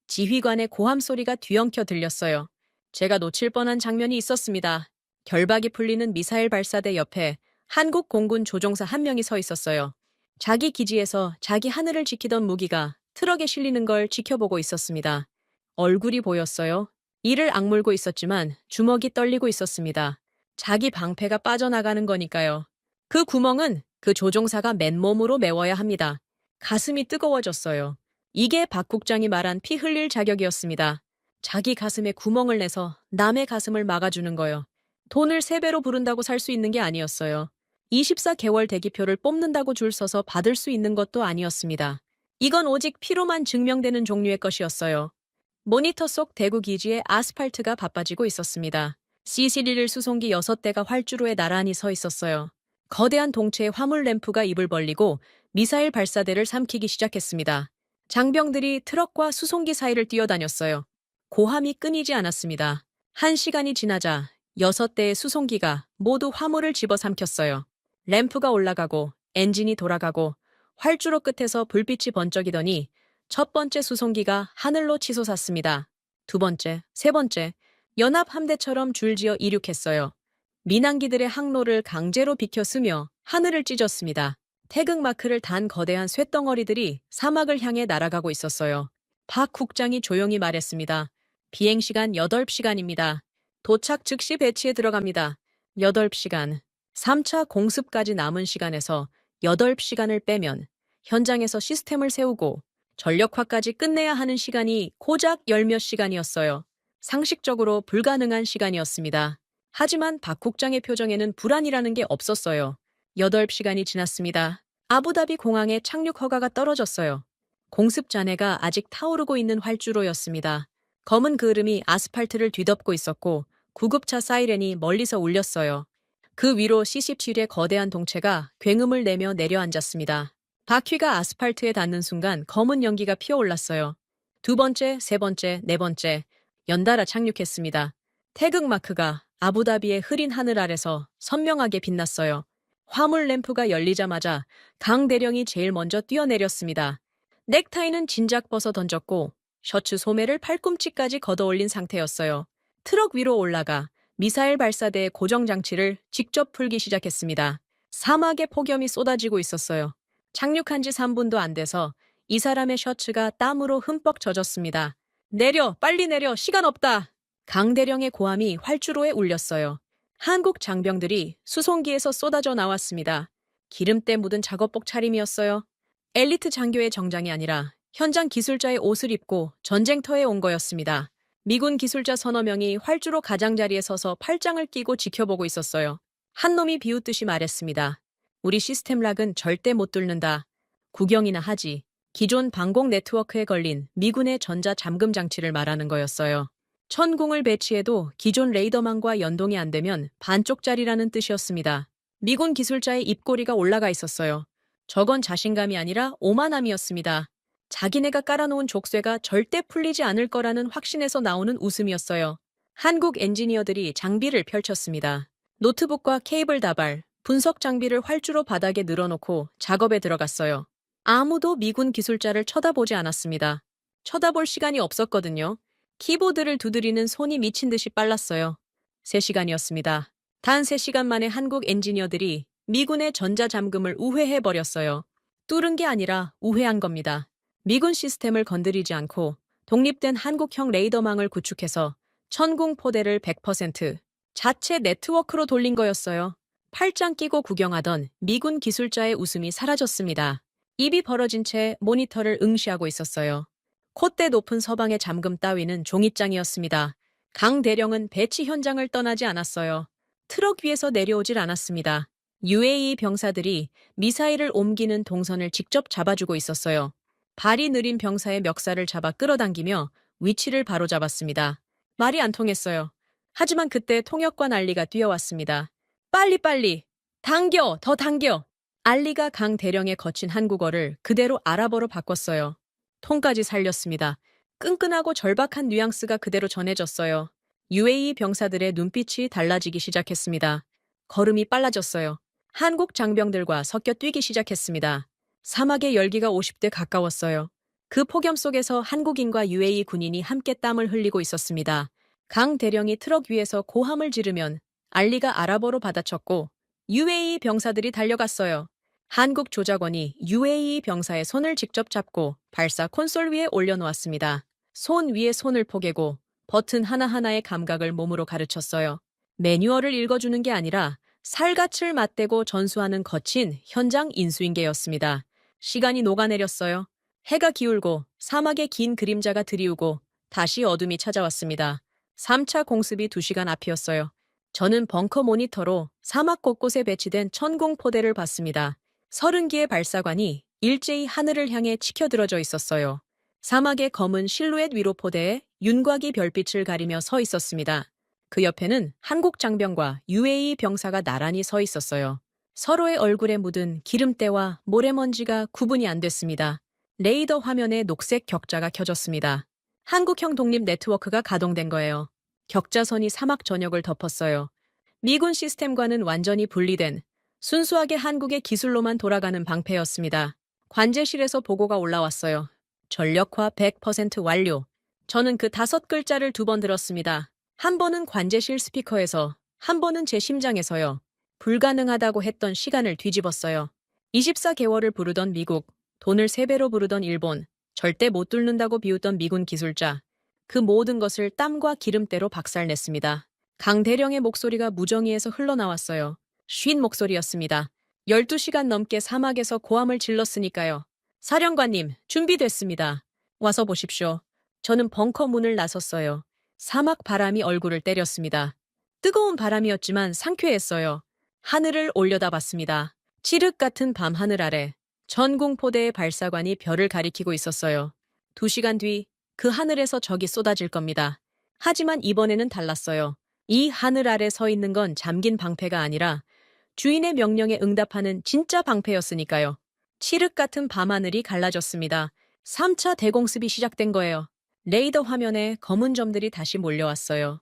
[SPEAKER 1] 지휘관의 고함 소리가 뒤엉켜 들렸어요. 제가 놓칠 뻔한 장면이 있었습니다. 결박이 풀리는 미사일 발사대 옆에 한국 공군 조종사 한 명이 서 있었어요. 자기 기지에서 자기 하늘을 지키던 무기가 트럭에 실리는 걸 지켜보고 있었습니다. 얼굴이 보였어요. 이를 악물고 있었지만 주먹이 떨리고 있었습니다. 자기 방패가 빠져나가는 거니까요. 그 구멍은 그 조종사가 맨몸으로 메워야 합니다. 가슴이 뜨거워졌어요. 이게 박 국장이 말한 피 흘릴 자격이었습니다. 자기 가슴에 구멍을 내서 남의 가슴을 막아주는 거요. 돈을 3배로 부른다고 살 수 있는 게 아니었어요. 24개월 대기표를 뽑는다고 줄 서서 받을 수 있는 것도 아니었습니다. 이건 오직 피로만 증명되는 종류의 것이었어요. 모니터 속 대구 기지의 아스팔트가 바빠지고 있었습니다. C-11 수송기 6대가 활주로에 나란히 서 있었어요. 거대한 동체의 화물 램프가 입을 벌리고 미사일 발사대를 삼키기 시작했습니다. 장병들이 트럭과 수송기 사이를 뛰어다녔어요. 고함이 끊이지 않았습니다. 1시간이 지나자 6대의 수송기가 모두 화물을 집어삼켰어요. 램프가 올라가고 엔진이 돌아가고 활주로 끝에서 불빛이 번쩍이더니 첫 번째 수송기가 하늘로 치솟았습니다. 두 번째, 세 번째, 연합함대처럼 줄지어 이륙했어요. 민항기들의 항로를 강제로 비켜쓰며 하늘을 찢었습니다. 태극마크를 단 거대한 쇳덩어리들이 사막을 향해 날아가고 있었어요. 박 국장이 조용히 말했습니다. 비행시간 8시간입니다. 도착 즉시 배치에 들어갑니다. 8시간. 3차 공습까지 남은 시간에서 8시간을 빼면 현장에서 시스템을 세우고 전력화까지 끝내야 하는 시간이 고작 10몇 시간이었어요. 상식적으로 불가능한 시간이었습니다. 하지만 박 국장의 표정에는 불안이라는 게 없었어요. 8시간이 지났습니다. 아부다비 공항에 착륙 허가가 떨어졌어요. 공습 잔해가 아직 타오르고 있는 활주로였습니다. 검은 그을음이 아스팔트를 뒤덮고 있었고 구급차 사이렌이 멀리서 울렸어요. 그 위로 C-17의 거대한 동체가 굉음을 내며 내려앉았습니다. 바퀴가 아스팔트에 닿는 순간 검은 연기가 피어올랐어요. 두 번째, 세 번째, 네 번째, 연달아 착륙했습니다. 태극마크가 아부다비의 흐린 하늘 아래서 선명하게 빛났어요. 화물 램프가 열리자마자 강 대령이 제일 먼저 뛰어내렸습니다. 넥타이는 진작 벗어 던졌고 셔츠 소매를 팔꿈치까지 걷어올린 상태였어요. 트럭 위로 올라가 미사일 발사대의 고정장치를 직접 풀기 시작했습니다. 사막의 폭염이 쏟아지고 있었어요. 착륙한 지 3분도 안 돼서 이 사람의 셔츠가 땀으로 흠뻑 젖었습니다. 내려, 빨리 내려, 시간 없다. 강대령의 고함이 활주로에 울렸어요. 한국 장병들이 수송기에서 쏟아져 나왔습니다. 기름때 묻은 작업복 차림이었어요. 엘리트 장교의 정장이 아니라 현장 기술자의 옷을 입고 전쟁터에 온 거였습니다. 미군 기술자 서너 명이 활주로 가장자리에 서서 팔짱을 끼고 지켜보고 있었어요. 한 놈이 비웃듯이 말했습니다. 우리 시스템 락은 절대 못 뚫는다. 구경이나 하지. 기존 방공 네트워크에 걸린 미군의 전자 잠금 장치를 말하는 거였어요. 천궁을 배치해도 기존 레이더망과 연동이 안 되면 반쪽짜리라는 뜻이었습니다. 미군 기술자의 입꼬리가 올라가 있었어요. 저건 자신감이 아니라 오만함이었습니다. 자기네가 깔아놓은 족쇄가 절대 풀리지 않을 거라는 확신에서 나오는 웃음이었어요. 한국 엔지니어들이 장비를 펼쳤습니다. 노트북과 케이블 다발, 분석 장비를 활주로 바닥에 늘어놓고 작업에 들어갔어요. 아무도 미군 기술자를 쳐다보지 않았습니다. 쳐다볼 시간이 없었거든요. 키보드를 두드리는 손이 미친 듯이 빨랐어요. 3시간이었습니다. 단 3시간 만에 한국 엔지니어들이 미군의 전자잠금을 우회해버렸어요. 뚫은 게 아니라 우회한 겁니다. 미군 시스템을 건드리지 않고 독립된 한국형 레이더망을 구축해서 천궁 포대를 100% 자체 네트워크로 돌린 거였어요. 팔짱 끼고 구경하던 미군 기술자의 웃음이 사라졌습니다. 입이 벌어진 채 모니터를 응시하고 있었어요. 콧대 높은 서방의 잠금 따위는 종이장이었습니다. 강 대령은 배치 현장을 떠나지 않았어요. 트럭 위에서 내려오질 않았습니다. UAE 병사들이 미사일을 옮기는 동선을 직접 잡아주고 있었어요. 발이 느린 병사의 멱살을 잡아 끌어당기며 위치를 바로잡았습니다. 말이 안 통했어요. 하지만 그때 통역관 알리가 뛰어왔습니다. 빨리빨리! 당겨! 더 당겨! 알리가 강 대령의 거친 한국어를 그대로 아랍어로 바꿨어요. 통까지 살렸습니다. 끈끈하고 절박한 뉘앙스가 그대로 전해졌어요. UAE 병사들의 눈빛이 달라지기 시작했습니다. 걸음이 빨라졌어요. 한국 장병들과 섞여 뛰기 시작했습니다. 사막의 열기가 50대 가까웠어요. 그 폭염 속에서 한국인과 UAE 군인이 함께 땀을 흘리고 있었습니다. 강 대령이 트럭 위에서 고함을 지르면 알리가 아랍어로 받아쳤고 UAE 병사들이 달려갔어요. 한국 조작원이 UAE 병사의 손을 직접 잡고 발사 콘솔 위에 올려놓았습니다. 손 위에 손을 포개고 버튼 하나하나의 감각을 몸으로 가르쳤어요. 매뉴얼을 읽어주는 게 아니라 살갗을 맞대고 전수하는 거친 현장 인수인계였습니다. 시간이 녹아내렸어요. 해가 기울고 사막의 긴 그림자가 드리우고 다시 어둠이 찾아왔습니다. 3차 공습이 2시간 앞이었어요. 저는 벙커 모니터로 사막 곳곳에 배치된 천공포대를 봤습니다. 30기의 발사관이 일제히 하늘을 향해 치켜들어져 있었어요. 사막의 검은 실루엣 위로 포대에 윤곽이 별빛을 가리며 서 있었습니다. 그 옆에는 한국 장병과 UAE 병사가 나란히 서 있었어요. 서로의 얼굴에 묻은 기름때와 모래먼지가 구분이 안 됐습니다. 레이더 화면에 녹색 격자가 켜졌습니다. 한국형 독립 네트워크가 가동된 거예요. 격자선이 사막 전역을 덮었어요. 미군 시스템과는 완전히 분리된 순수하게 한국의 기술로만 돌아가는 방패였습니다. 관제실에서 보고가 올라왔어요. 전력화 100% 완료. 저는 그 5글자를 2번 들었습니다. 한 번은 관제실 스피커에서, 한 번은 제 심장에서요. 불가능하다고 했던 시간을 뒤집었어요. 24개월을 부르던 미국, 돈을 3배로 부르던 일본, 절대 못 뚫는다고 비웃던 미군 기술자. 그 모든 것을 땀과 기름때로 박살냈습니다. 강대령의 목소리가 무정위에서 흘러나왔어요. 쉰 목소리였습니다. 12시간 넘게 사막에서 고함을 질렀으니까요. 사령관님, 준비됐습니다. 와서 보십시오. 저는 벙커 문을 나섰어요. 사막 바람이 얼굴을 때렸습니다. 뜨거운 바람이었지만 상쾌했어요. 하늘을 올려다봤습니다. 칠흑 같은 밤하늘 아래 전공포대의 발사관이 별을 가리키고 있었어요. 2시간 뒤 그 하늘에서 적이 쏟아질 겁니다. 하지만 이번에는 달랐어요. 이 하늘 아래 서 있는 건 잠긴 방패가 아니라 주인의 명령에 응답하는 진짜 방패였으니까요. 칠흑 같은 밤하늘이 갈라졌습니다. 3차 대공습이 시작된 거예요. 레이더 화면에 검은 점들이 다시 몰려왔어요.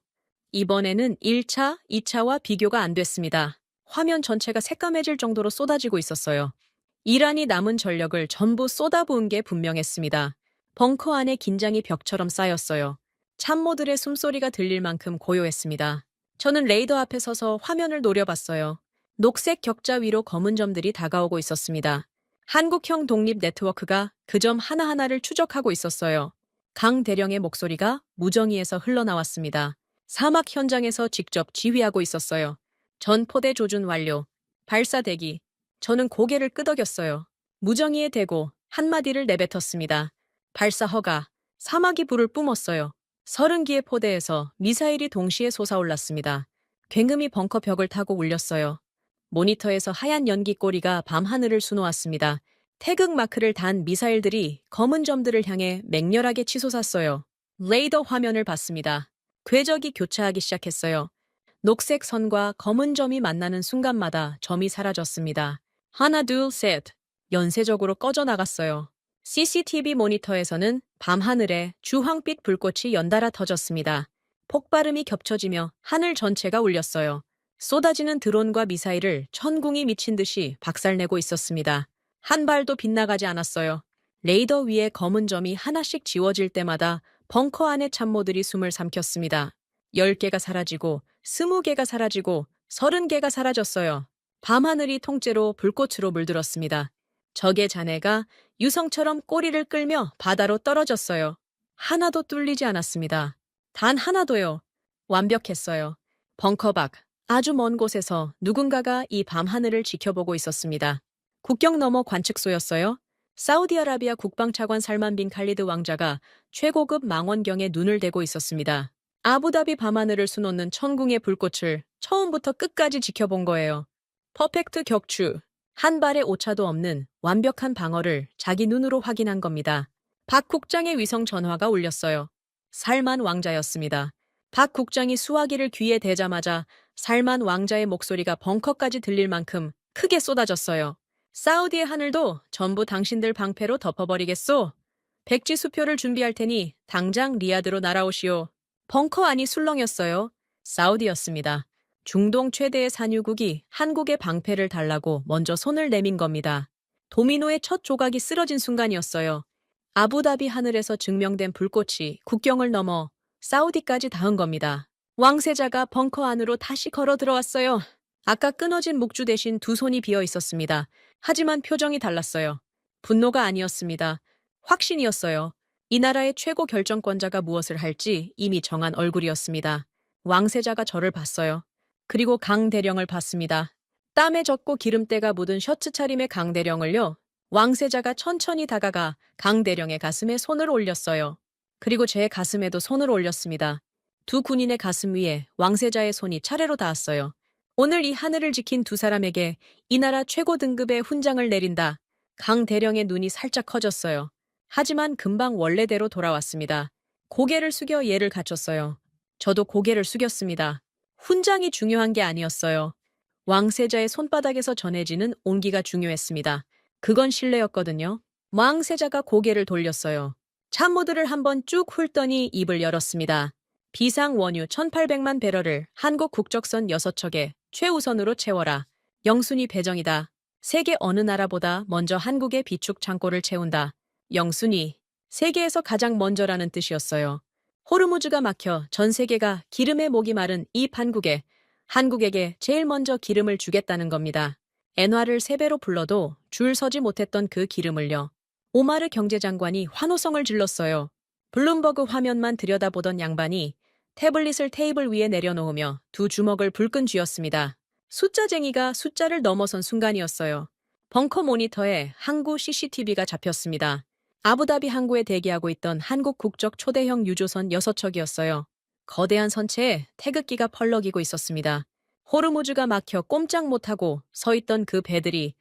[SPEAKER 1] 이번에는 1차, 2차와 비교가 안 됐습니다. 화면 전체가 새까매질 정도로 쏟아지고 있었어요. 이란이 남은 전력을 전부 쏟아부은 게 분명했습니다. 벙커 안에 긴장이 벽처럼 쌓였어요. 참모들의 숨소리가 들릴 만큼 고요했습니다. 저는 레이더 앞에 서서 화면을 노려봤어요. 녹색 격자 위로 검은 점들이 다가오고 있었습니다. 한국형 독립 네트워크가 그 점 하나하나를 추적하고 있었어요. 강 대령의 목소리가 무정위에서 흘러나왔습니다. 사막 현장에서 직접 지휘하고 있었어요. 전 포대 조준 완료. 발사 대기. 저는 고개를 끄덕였어요. 무정위에 대고 한마디를 내뱉었습니다. 발사 허가. 사막이 불을 뿜었어요. 30기의 포대에서 미사일이 동시에 솟아올랐습니다. 굉음이 벙커 벽을 타고 울렸어요. 모니터에서 하얀 연기 꼬리가 밤하늘을 수놓았습니다. 태극 마크를 단 미사일들이 검은 점들을 향해 맹렬하게 치솟았어요. 레이더 화면을 봤습니다. 궤적이 교차하기 시작했어요. 녹색 선과 검은 점이 만나는 순간마다 점이 사라졌습니다. 하나, 둘, 셋. 연쇄적으로 꺼져나갔어요. CCTV 모니터에서는 밤하늘에 주황빛 불꽃이 연달아 터졌습니다. 폭발음이 겹쳐지며 하늘 전체가 울렸어요. 쏟아지는 드론과 미사일을 천궁이 미친 듯이 박살내고 있었습니다. 한 발도 빗나가지 않았어요. 레이더 위에 검은 점이 하나씩 지워질 때마다 벙커 안의 참모들이 숨을 삼켰습니다. 10개가 사라지고 20개가 사라지고 30개가 사라졌어요. 밤하늘이 통째로 불꽃으로 물들었습니다. 적의 잔해가 유성처럼 꼬리를 끌며 바다로 떨어졌어요. 하나도 뚫리지 않았습니다. 단 하나도요. 완벽했어요. 벙커 밖 아주 먼 곳에서 누군가가 이 밤하늘을 지켜보고 있었습니다. 국경 너머 관측소였어요. 사우디아라비아 국방차관 살만 빈 칼리드 왕자가 최고급 망원경에 눈을 대고 있었습니다. 아부다비 밤하늘을 수놓는 천궁의 불꽃을 처음부터 끝까지 지켜본 거예요. 퍼펙트 격추. 한 발의 오차도 없는 완벽한 방어를 자기 눈으로 확인한 겁니다. 박 국장의 위성 전화가 울렸어요. 살만 왕자였습니다. 박 국장이 수화기를 귀에 대자마자 살만 왕자의 목소리가 벙커까지 들릴 만큼 크게 쏟아졌어요. 사우디의 하늘도 전부 당신들 방패로 덮어버리겠소. 백지 수표를 준비할 테니 당장 리야드로 날아오시오. 벙커 안이 술렁였어요. 사우디였습니다. 중동 최대의 산유국이 한국의 방패를 달라고 먼저 손을 내민 겁니다. 도미노의 첫 조각이 쓰러진 순간이었어요. 아부다비 하늘에서 증명된 불꽃이 국경을 넘어 사우디까지 닿은 겁니다. 왕세자가 벙커 안으로 다시 걸어 들어왔어요. 아까 끊어진 묵주 대신 2손이 비어 있었습니다. 하지만 표정이 달랐어요. 분노가 아니었습니다. 확신이었어요. 이 나라의 최고 결정권자가 무엇을 할지 이미 정한 얼굴이었습니다. 왕세자가 저를 봤어요. 그리고 강 대령을 봤습니다. 땀에 젖고 기름때가 묻은 셔츠 차림의 강 대령을요. 왕세자가 천천히 다가가 강 대령의 가슴에 손을 올렸어요. 그리고 제 가슴에도 손을 올렸습니다. 두 군인의 가슴 위에 왕세자의 손이 차례로 닿았어요. 오늘 이 하늘을 지킨 두 사람에게 이 나라 최고 등급의 훈장을 내린다. 강 대령의 눈이 살짝 커졌어요. 하지만 금방 원래대로 돌아왔습니다. 고개를 숙여 예를 갖췄어요. 저도 고개를 숙였습니다. 훈장이 중요한 게 아니었어요. 왕세자의 손바닥에서 전해지는 온기가 중요했습니다. 그건 신뢰였거든요. 왕세자가 고개를 돌렸어요. 참모들을 한번 쭉 훑더니 입을 열었습니다. 비상 원유 1,800만 배럴을 한국 국적선 6척에 최우선으로 채워라. 영순위 배정이다. 세계 어느 나라보다 먼저 한국의 비축 창고를 채운다. 영순위, 세계에서 가장 먼저라는 뜻이었어요. 호르무즈가 막혀 전 세계가 기름에 목이 마른 이 판국에 한국에게 제일 먼저 기름을 주겠다는 겁니다. 엔화를 3배로 불러도 줄 서지 못했던 그 기름을요. 오마르 경제장관이 환호성을 질렀어요. 블룸버그 화면만 들여다보던 양반이 태블릿을 테이블 위에 내려놓으며 두 주먹을 불끈 쥐었습니다. 숫자쟁이가 숫자를 넘어선 순간이었어요. 벙커 모니터에 항구 CCTV가 잡혔습니다. 아부다비 항구에 대기하고 있던 한국 국적 초대형 유조선 6척이었어요. 거대한 선체에 태극기가 펄럭이고 있었습니다. 호르무즈가 막혀 꼼짝 못하고 서 있던 그 배들이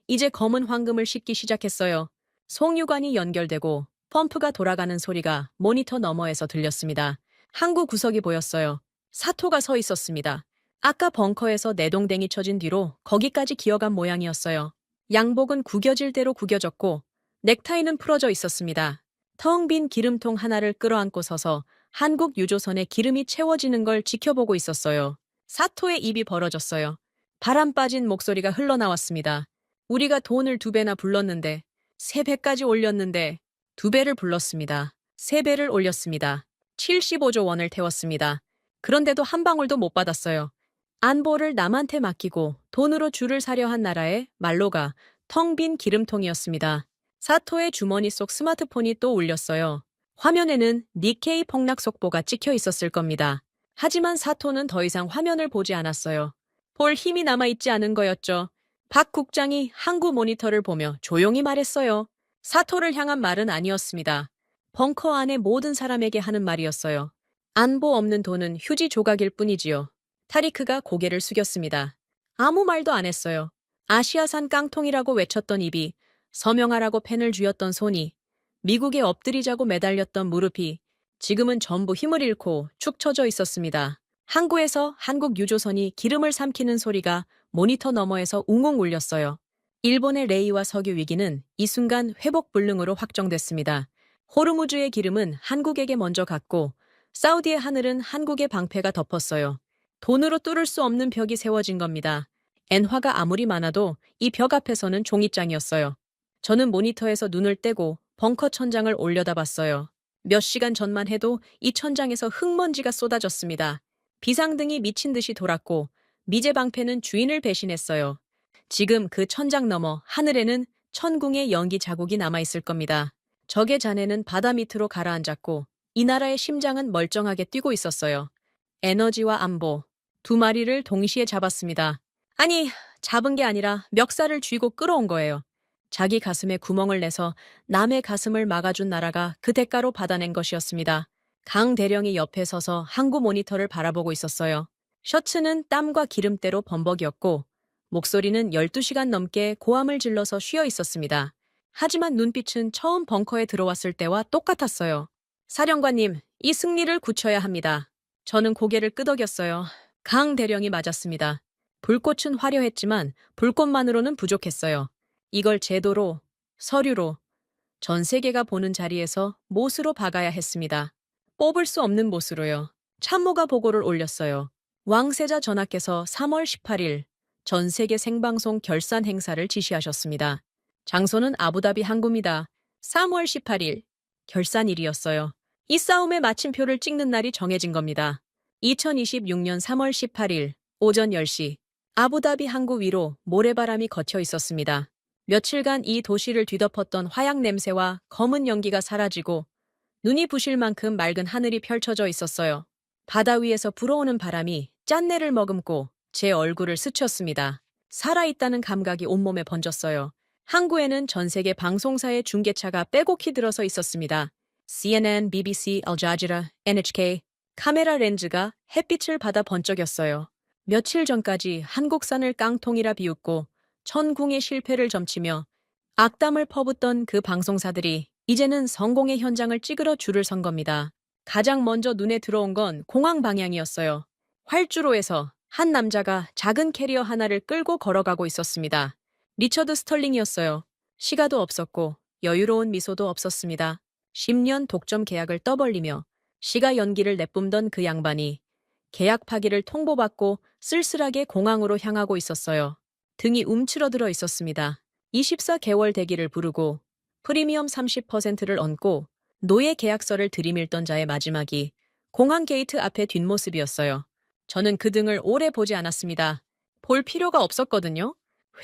[SPEAKER 1] 이제 검은 황금을 싣기 시작했어요. 송유관이 연결되고 펌프가 돌아가는 소리가 모니터 너머에서 들렸습니다. 항구 구석이 보였어요. 사토가 서 있었습니다. 아까 벙커에서 내동댕이 쳐진 뒤로 거기까지 기어간 모양이었어요. 양복은 구겨질 대로 구겨졌고 넥타이는 풀어져 있었습니다. 텅 빈 기름통 하나를 끌어안고 서서 한국 유조선의 기름이 채워지는 걸 지켜보고 있었어요. 사토의 입이 벌어졌어요. 바람 빠진 목소리가 흘러나왔습니다. 우리가 돈을 2배나 불렀는데 3배까지 올렸는데 2배를 불렀습니다. 3배를 올렸습니다. 75조 원을 태웠습니다. 그런데도 한 방울도 못 받았어요. 안보를 남한테 맡기고 돈으로 줄을 사려 한 나라의 말로가 텅 빈 기름통이었습니다. 사토의 주머니 속 스마트폰이 또 울렸어요. 화면에는 니케이 폭락 속보가 찍혀 있었을 겁니다. 하지만 사토는 더 이상 화면을 보지 않았어요. 볼 힘이 남아있지 않은 거였죠. 박 국장이 항구 모니터를 보며 조용히 말했어요. 사토를 향한 말은 아니었습니다. 벙커 안의 모든 사람에게 하는 말이었어요. 안보 없는 돈은 휴지 조각일 뿐이지요. 타리크가 고개를 숙였습니다. 아무 말도 안 했어요. 아시아산 깡통이라고 외쳤던 입이, 서명하라고 펜을 쥐었던 손이, 미국에 엎드리자고 매달렸던 무릎이 지금은 전부 힘을 잃고 축 처져 있었습니다. 항구에서 한국 유조선이 기름을 삼키는 소리가 모니터 너머에서 웅웅 울렸어요. 일본의 레이와 석유 위기는 이 순간 회복 불능으로 확정됐습니다. 호르무즈의 기름은 한국에게 먼저 갔고 사우디의 하늘은 한국의 방패가 덮었어요. 돈으로 뚫을 수 없는 벽이 세워진 겁니다. 엔화가 아무리 많아도 이 벽 앞에서는 종이장이었어요. 저는 모니터에서 눈을 떼고 벙커 천장을 올려다봤어요. 몇 시간 전만 해도 이 천장에서 흙먼지가 쏟아졌습니다. 비상등이 미친 듯이 돌았고 미제 방패는 주인을 배신했어요. 지금 그 천장 너머 하늘에는 천궁의 연기 자국이 남아있을 겁니다. 적의 잔해는 바다 밑으로 가라앉았고 이 나라의 심장은 멀쩡하게 뛰고 있었어요. 에너지와 안보, 2마리를 동시에 잡았습니다. 아니, 잡은 게 아니라 멱살을 쥐고 끌어온 거예요. 자기 가슴에 구멍을 내서 남의 가슴을 막아준 나라가 그 대가로 받아낸 것이었습니다. 강 대령이 옆에 서서 항구 모니터를 바라보고 있었어요. 셔츠는 땀과 기름때로 범벅이었고 목소리는 12시간 넘게 고함을 질러서 쉬어 있었습니다. 하지만 눈빛은 처음 벙커에 들어왔을 때와 똑같았어요. 사령관님, 이 승리를 굳혀야 합니다. 저는 고개를 끄덕였어요. 강 대령이 맞았습니다. 불꽃은 화려했지만 불꽃만으로는 부족했어요. 이걸 제도로, 서류로, 전 세계가 보는 자리에서 못으로 박아야 했습니다. 뽑을 수 없는 못으로요. 참모가 보고를 올렸어요. 왕세자 전하께서 3월 18일 전 세계 생방송 결산 행사를 지시하셨습니다. 장소는 아부다비 항구입니다. 3월 18일 결산일이었어요. 이 싸움의 마침표를 찍는 날이 정해진 겁니다. 2026년 3월 18일 오전 10시 아부다비 항구 위로 모래바람이 거쳐 있었습니다. 며칠간 이 도시를 뒤덮었던 화약 냄새와 검은 연기가 사라지고 눈이 부실 만큼 맑은 하늘이 펼쳐져 있었어요. 바다 위에서 불어오는 바람이 짠내를 머금고 제 얼굴을 스쳤습니다. 살아있다는 감각이 온몸에 번졌어요. 항구에는 전 세계 방송사의 중계차가 빼곡히 들어서 있었습니다. CNN, BBC, 알자지라, NHK, 카메라 렌즈가 햇빛을 받아 번쩍였어요. 며칠 전까지 한국산을 깡통이라 비웃고 천궁의 실패를 점치며 악담을 퍼붓던 그 방송사들이 이제는 성공의 현장을 찍으러 줄을 선 겁니다. 가장 먼저 눈에 들어온 건 공항 방향이었어요. 활주로에서 한 남자가 작은 캐리어 하나를 끌고 걸어가고 있었습니다. 리처드 스털링이었어요. 시가도 없었고 여유로운 미소도 없었습니다. 10년 독점 계약을 떠벌리며 시가 연기를 내뿜던 그 양반이 계약 파기를 통보받고 쓸쓸하게 공항으로 향하고 있었어요. 등이 움츠러들어 있었습니다. 24개월 대기를 부르고 프리미엄 30%를 얹고 노예 계약서를 들이밀던 자의 마지막이 공항 게이트 앞의 뒷모습이었어요. 저는 그 등을 오래 보지 않았습니다. 볼 필요가 없었거든요.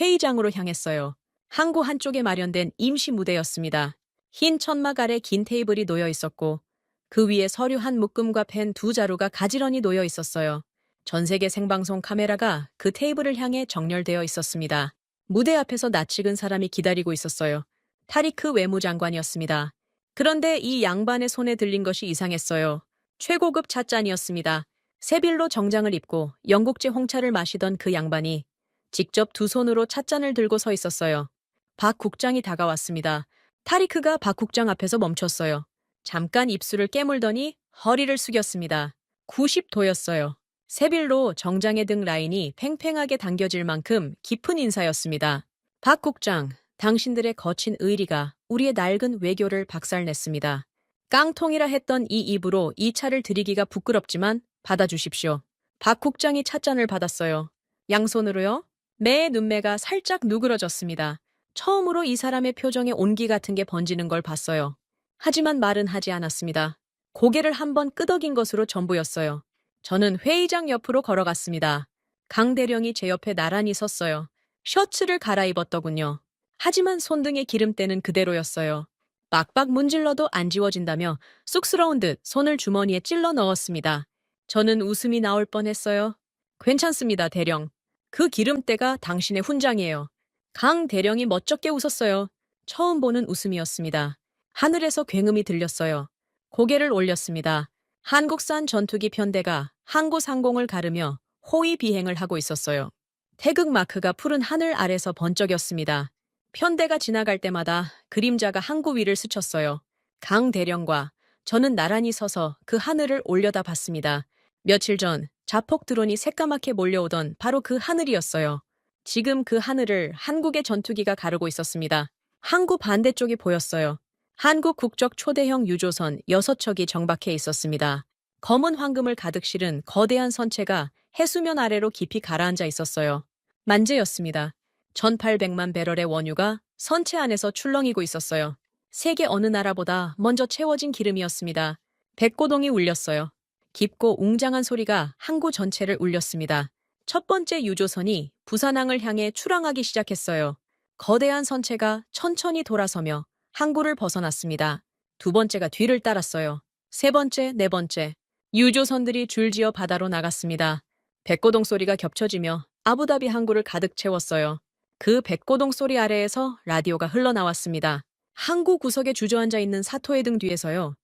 [SPEAKER 1] 회의장으로 향했어요. 항구 한쪽에 마련된 임시 무대였습니다. 흰 천막 아래 긴 테이블이 놓여 있었고 그 위에 서류 한 묶음과 펜 두 자루가 가지런히 놓여 있었어요. 전 세계 생방송 카메라가 그 테이블을 향해 정렬되어 있었습니다. 무대 앞에서 낯익은 사람이 기다리고 있었어요. 타리크 외무장관이었습니다. 그런데 이 양반의 손에 들린 것이 이상했어요. 최고급 찻잔이었습니다. 세빌로 정장을 입고 영국제 홍차를 마시던 그 양반이 직접 두 손으로 찻잔을 들고 서 있었어요. 박 국장이 다가왔습니다. 타리크가 박 국장 앞에서 멈췄어요. 잠깐 입술을 깨물더니 허리를 숙였습니다. 90도였어요. 세빌로 정장의 등 라인이 팽팽하게 당겨질 만큼 깊은 인사였습니다. 박 국장, 당신들의 거친 의리가 우리의 낡은 외교를 박살냈습니다. 깡통이라 했던 이 입으로 이 차를 드리기가 부끄럽지만 받아주십시오. 박 국장이 찻잔을 받았어요. 양손으로요? 매의 눈매가 살짝 누그러졌습니다. 처음으로 이 사람의 표정에 온기 같은 게 번지는 걸 봤어요. 하지만 말은 하지 않았습니다. 고개를 한번 끄덕인 것으로 전부였어요. 저는 회의장 옆으로 걸어갔습니다. 강 대령이 제 옆에 나란히 섰어요. 셔츠를 갈아입었더군요. 하지만 손등의 기름때는 그대로였어요. 빡빡 문질러도 안 지워진다며 쑥스러운 듯 손을 주머니에 찔러 넣었습니다. 저는 웃음이 나올 뻔했어요. 괜찮습니다, 대령. 그 기름때가 당신의 훈장이에요. 강 대령이 멋쩍게 웃었어요. 처음 보는 웃음이었습니다. 하늘에서 굉음이 들렸어요. 고개를 올렸습니다. 한국산 전투기 편대가 항구 상공을 가르며 호위 비행을 하고 있었어요. 태극 마크가 푸른 하늘 아래서 번쩍였습니다. 편대가 지나갈 때마다 그림자가 항구 위를 스쳤어요. 강 대령과 저는 나란히 서서 그 하늘을 올려다봤습니다. 며칠 전 자폭 드론이 새까맣게 몰려오던 바로 그 하늘이었어요. 지금 그 하늘을 한국의 전투기가 가르고 있었습니다. 항구 반대쪽이 보였어요. 한국 국적 초대형 유조선 6척이 정박해 있었습니다. 검은 황금을 가득 실은 거대한 선체가 해수면 아래로 깊이 가라앉아 있었어요. 만재였습니다. 1800만 배럴의 원유가 선체 안에서 출렁이고 있었어요. 세계 어느 나라보다 먼저 채워진 기름이었습니다. 백고동이 울렸어요. 깊고 웅장한 소리가 항구 전체를 울렸습니다. 첫 번째 유조선이 부산항을 향해 출항하기 시작했어요. 거대한 선체가 천천히 돌아서며 항구를 벗어났습니다. 두 번째가 뒤를 따랐어요. 세 번째, 네 번째. 유조선들이 줄지어 바다로 나갔습니다. 백고동 소리가 겹쳐지며 아부다비 항구를 가득 채웠어요. 그 백고동 소리 아래에서 라디오가 흘러나왔습니다. 항구 구석에 주저앉아 있는 사토의 등 뒤에서요.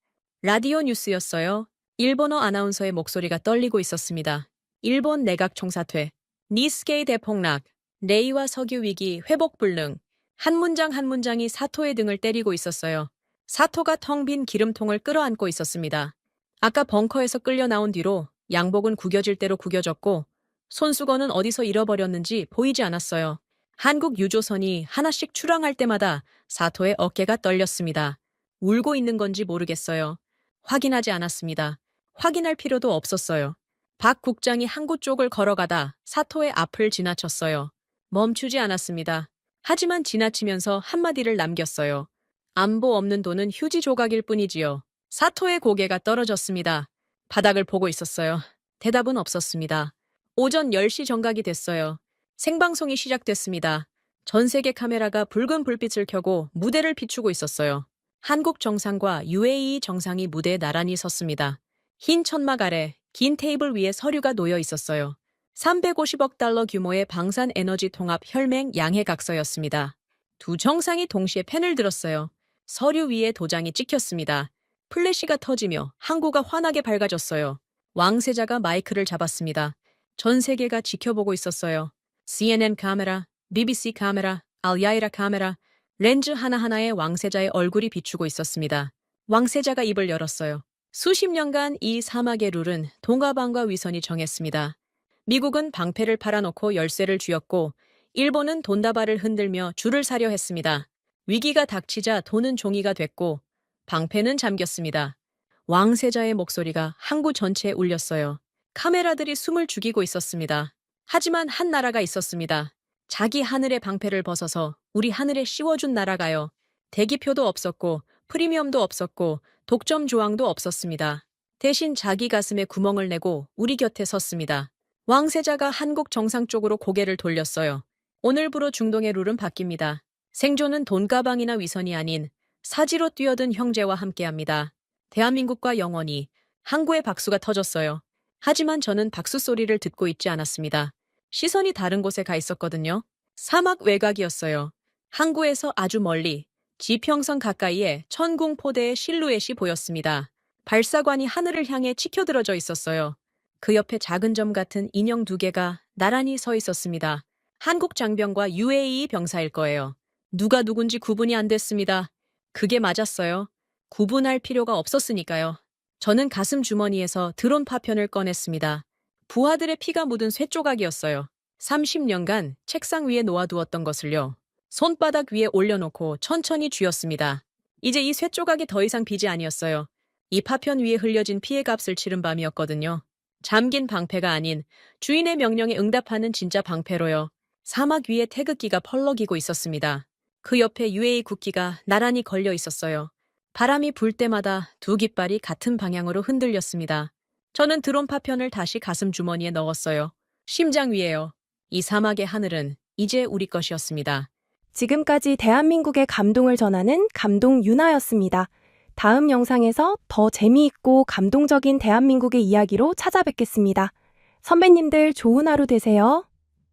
[SPEAKER 1] 라디오 뉴스였어요. 일본어 아나운서의 목소리가 떨리고 있었습니다. 일본 내각 총사퇴, 니스케이 대폭락, 레이와 석유 위기 회복 불능. 한 문장 한 문장이 사토의 등을 때리고 있었어요. 사토가 텅 빈 기름통을 끌어안고 있었습니다. 아까 벙커에서 끌려 나온 뒤로 양복은 구겨질 대로 구겨졌고 손수건은 어디서 잃어버렸는지 보이지 않았어요. 한국 유조선이 하나씩 출항할 때마다 사토의 어깨가 떨렸습니다. 울고 있는 건지 모르겠어요. 확인하지 않았습니다. 확인할 필요도 없었어요. 박 국장이 항구 쪽을 걸어가다 사토의 앞을 지나쳤어요. 멈추지 않았습니다. 하지만 지나치면서 한마디를 남겼어요. 안보 없는 돈은 휴지 조각일 뿐이지요. 사토의 고개가 떨어졌습니다. 바닥을 보고 있었어요. 대답은 없었습니다. 오전 10시 정각이 됐어요. 생방송이 시작됐습니다. 전 세계 카메라가 붉은 불빛을 켜고 무대를 비추고 있었어요. 한국 정상과 UAE 정상이 무대에 나란히 섰습니다. 흰 천막 아래 긴 테이블 위에 서류가 놓여 있었어요. 350억 달러 규모의 방산 에너지 통합 혈맹 양해각서였습니다. 두 정상이 동시에 펜을 들었어요. 서류 위에 도장이 찍혔습니다. 플래시가 터지며 항구가 환하게 밝아졌어요. 왕세자가 마이크를 잡았습니다. 전 세계가 지켜보고 있었어요. CNN 카메라, BBC 카메라, 알야이라 카메라, 렌즈 하나하나에 왕세자의 얼굴이 비추고 있었습니다. 왕세자가 입을 열었어요. 수십 년간 이 사막의 룰은 동아방과 위선이 정했습니다. 미국은 방패를 팔아놓고 열쇠를 쥐었고 일본은 돈다발을 흔들며 줄을 사려 했습니다. 위기가 닥치자 돈은 종이가 됐고 방패는 잠겼습니다. 왕세자의 목소리가 항구 전체에 울렸어요. 카메라들이 숨을 죽이고 있었습니다. 하지만 한 나라가 있었습니다. 자기 하늘의 방패를 벗어서 우리 하늘에 씌워준 나라가요. 대기표도 없었고 프리미엄도 없었고 독점 조항도 없었습니다. 대신 자기 가슴에 구멍을 내고 우리 곁에 섰습니다. 왕세자가 한국 정상 쪽으로 고개를 돌렸어요. 오늘부로 중동의 룰은 바뀝니다. 생존은 돈가방이나 위선이 아닌 사지로 뛰어든 형제와 함께합니다. 대한민국과 영원히. 항구의 박수가 터졌어요. 하지만 저는 박수 소리를 듣고 있지 않았습니다. 시선이 다른 곳에 가 있었거든요. 사막 외곽이었어요. 항구에서 아주 멀리 지평선 가까이에 천궁포대의 실루엣이 보였습니다. 발사관이 하늘을 향해 치켜들어져 있었어요. 그 옆에 작은 점 같은 인형 두 개가 나란히 서 있었습니다. 한국 장병과 UAE 병사일 거예요. 누가 누군지 구분이 안 됐습니다. 그게 맞았어요. 구분할 필요가 없었으니까요. 저는 가슴 주머니에서 드론 파편을 꺼냈습니다. 부하들의 피가 묻은 쇠조각이었어요. 30년간 책상 위에 놓아두었던 것을요. 손바닥 위에 올려놓고 천천히 쥐었습니다. 이제 이 쇠조각이 더 이상 빚이 아니었어요. 이 파편 위에 흘려진 피해 값을 치른 밤이었거든요. 잠긴 방패가 아닌 주인의 명령에 응답하는 진짜 방패로요. 사막 위에 태극기가 펄럭이고 있었습니다. 그 옆에 UAE 국기가 나란히 걸려 있었어요. 바람이 불 때마다 두 깃발이 같은 방향으로 흔들렸습니다. 저는 드론 파편을 다시 가슴 주머니에 넣었어요. 심장 위에요. 이 사막의 하늘은 이제 우리 것이었습니다.
[SPEAKER 2] 지금까지 대한민국의 감동을 전하는 감동 유나였습니다. 다음 영상에서 더 재미있고 감동적인 대한민국의 이야기로 찾아뵙겠습니다. 선배님들 좋은 하루 되세요.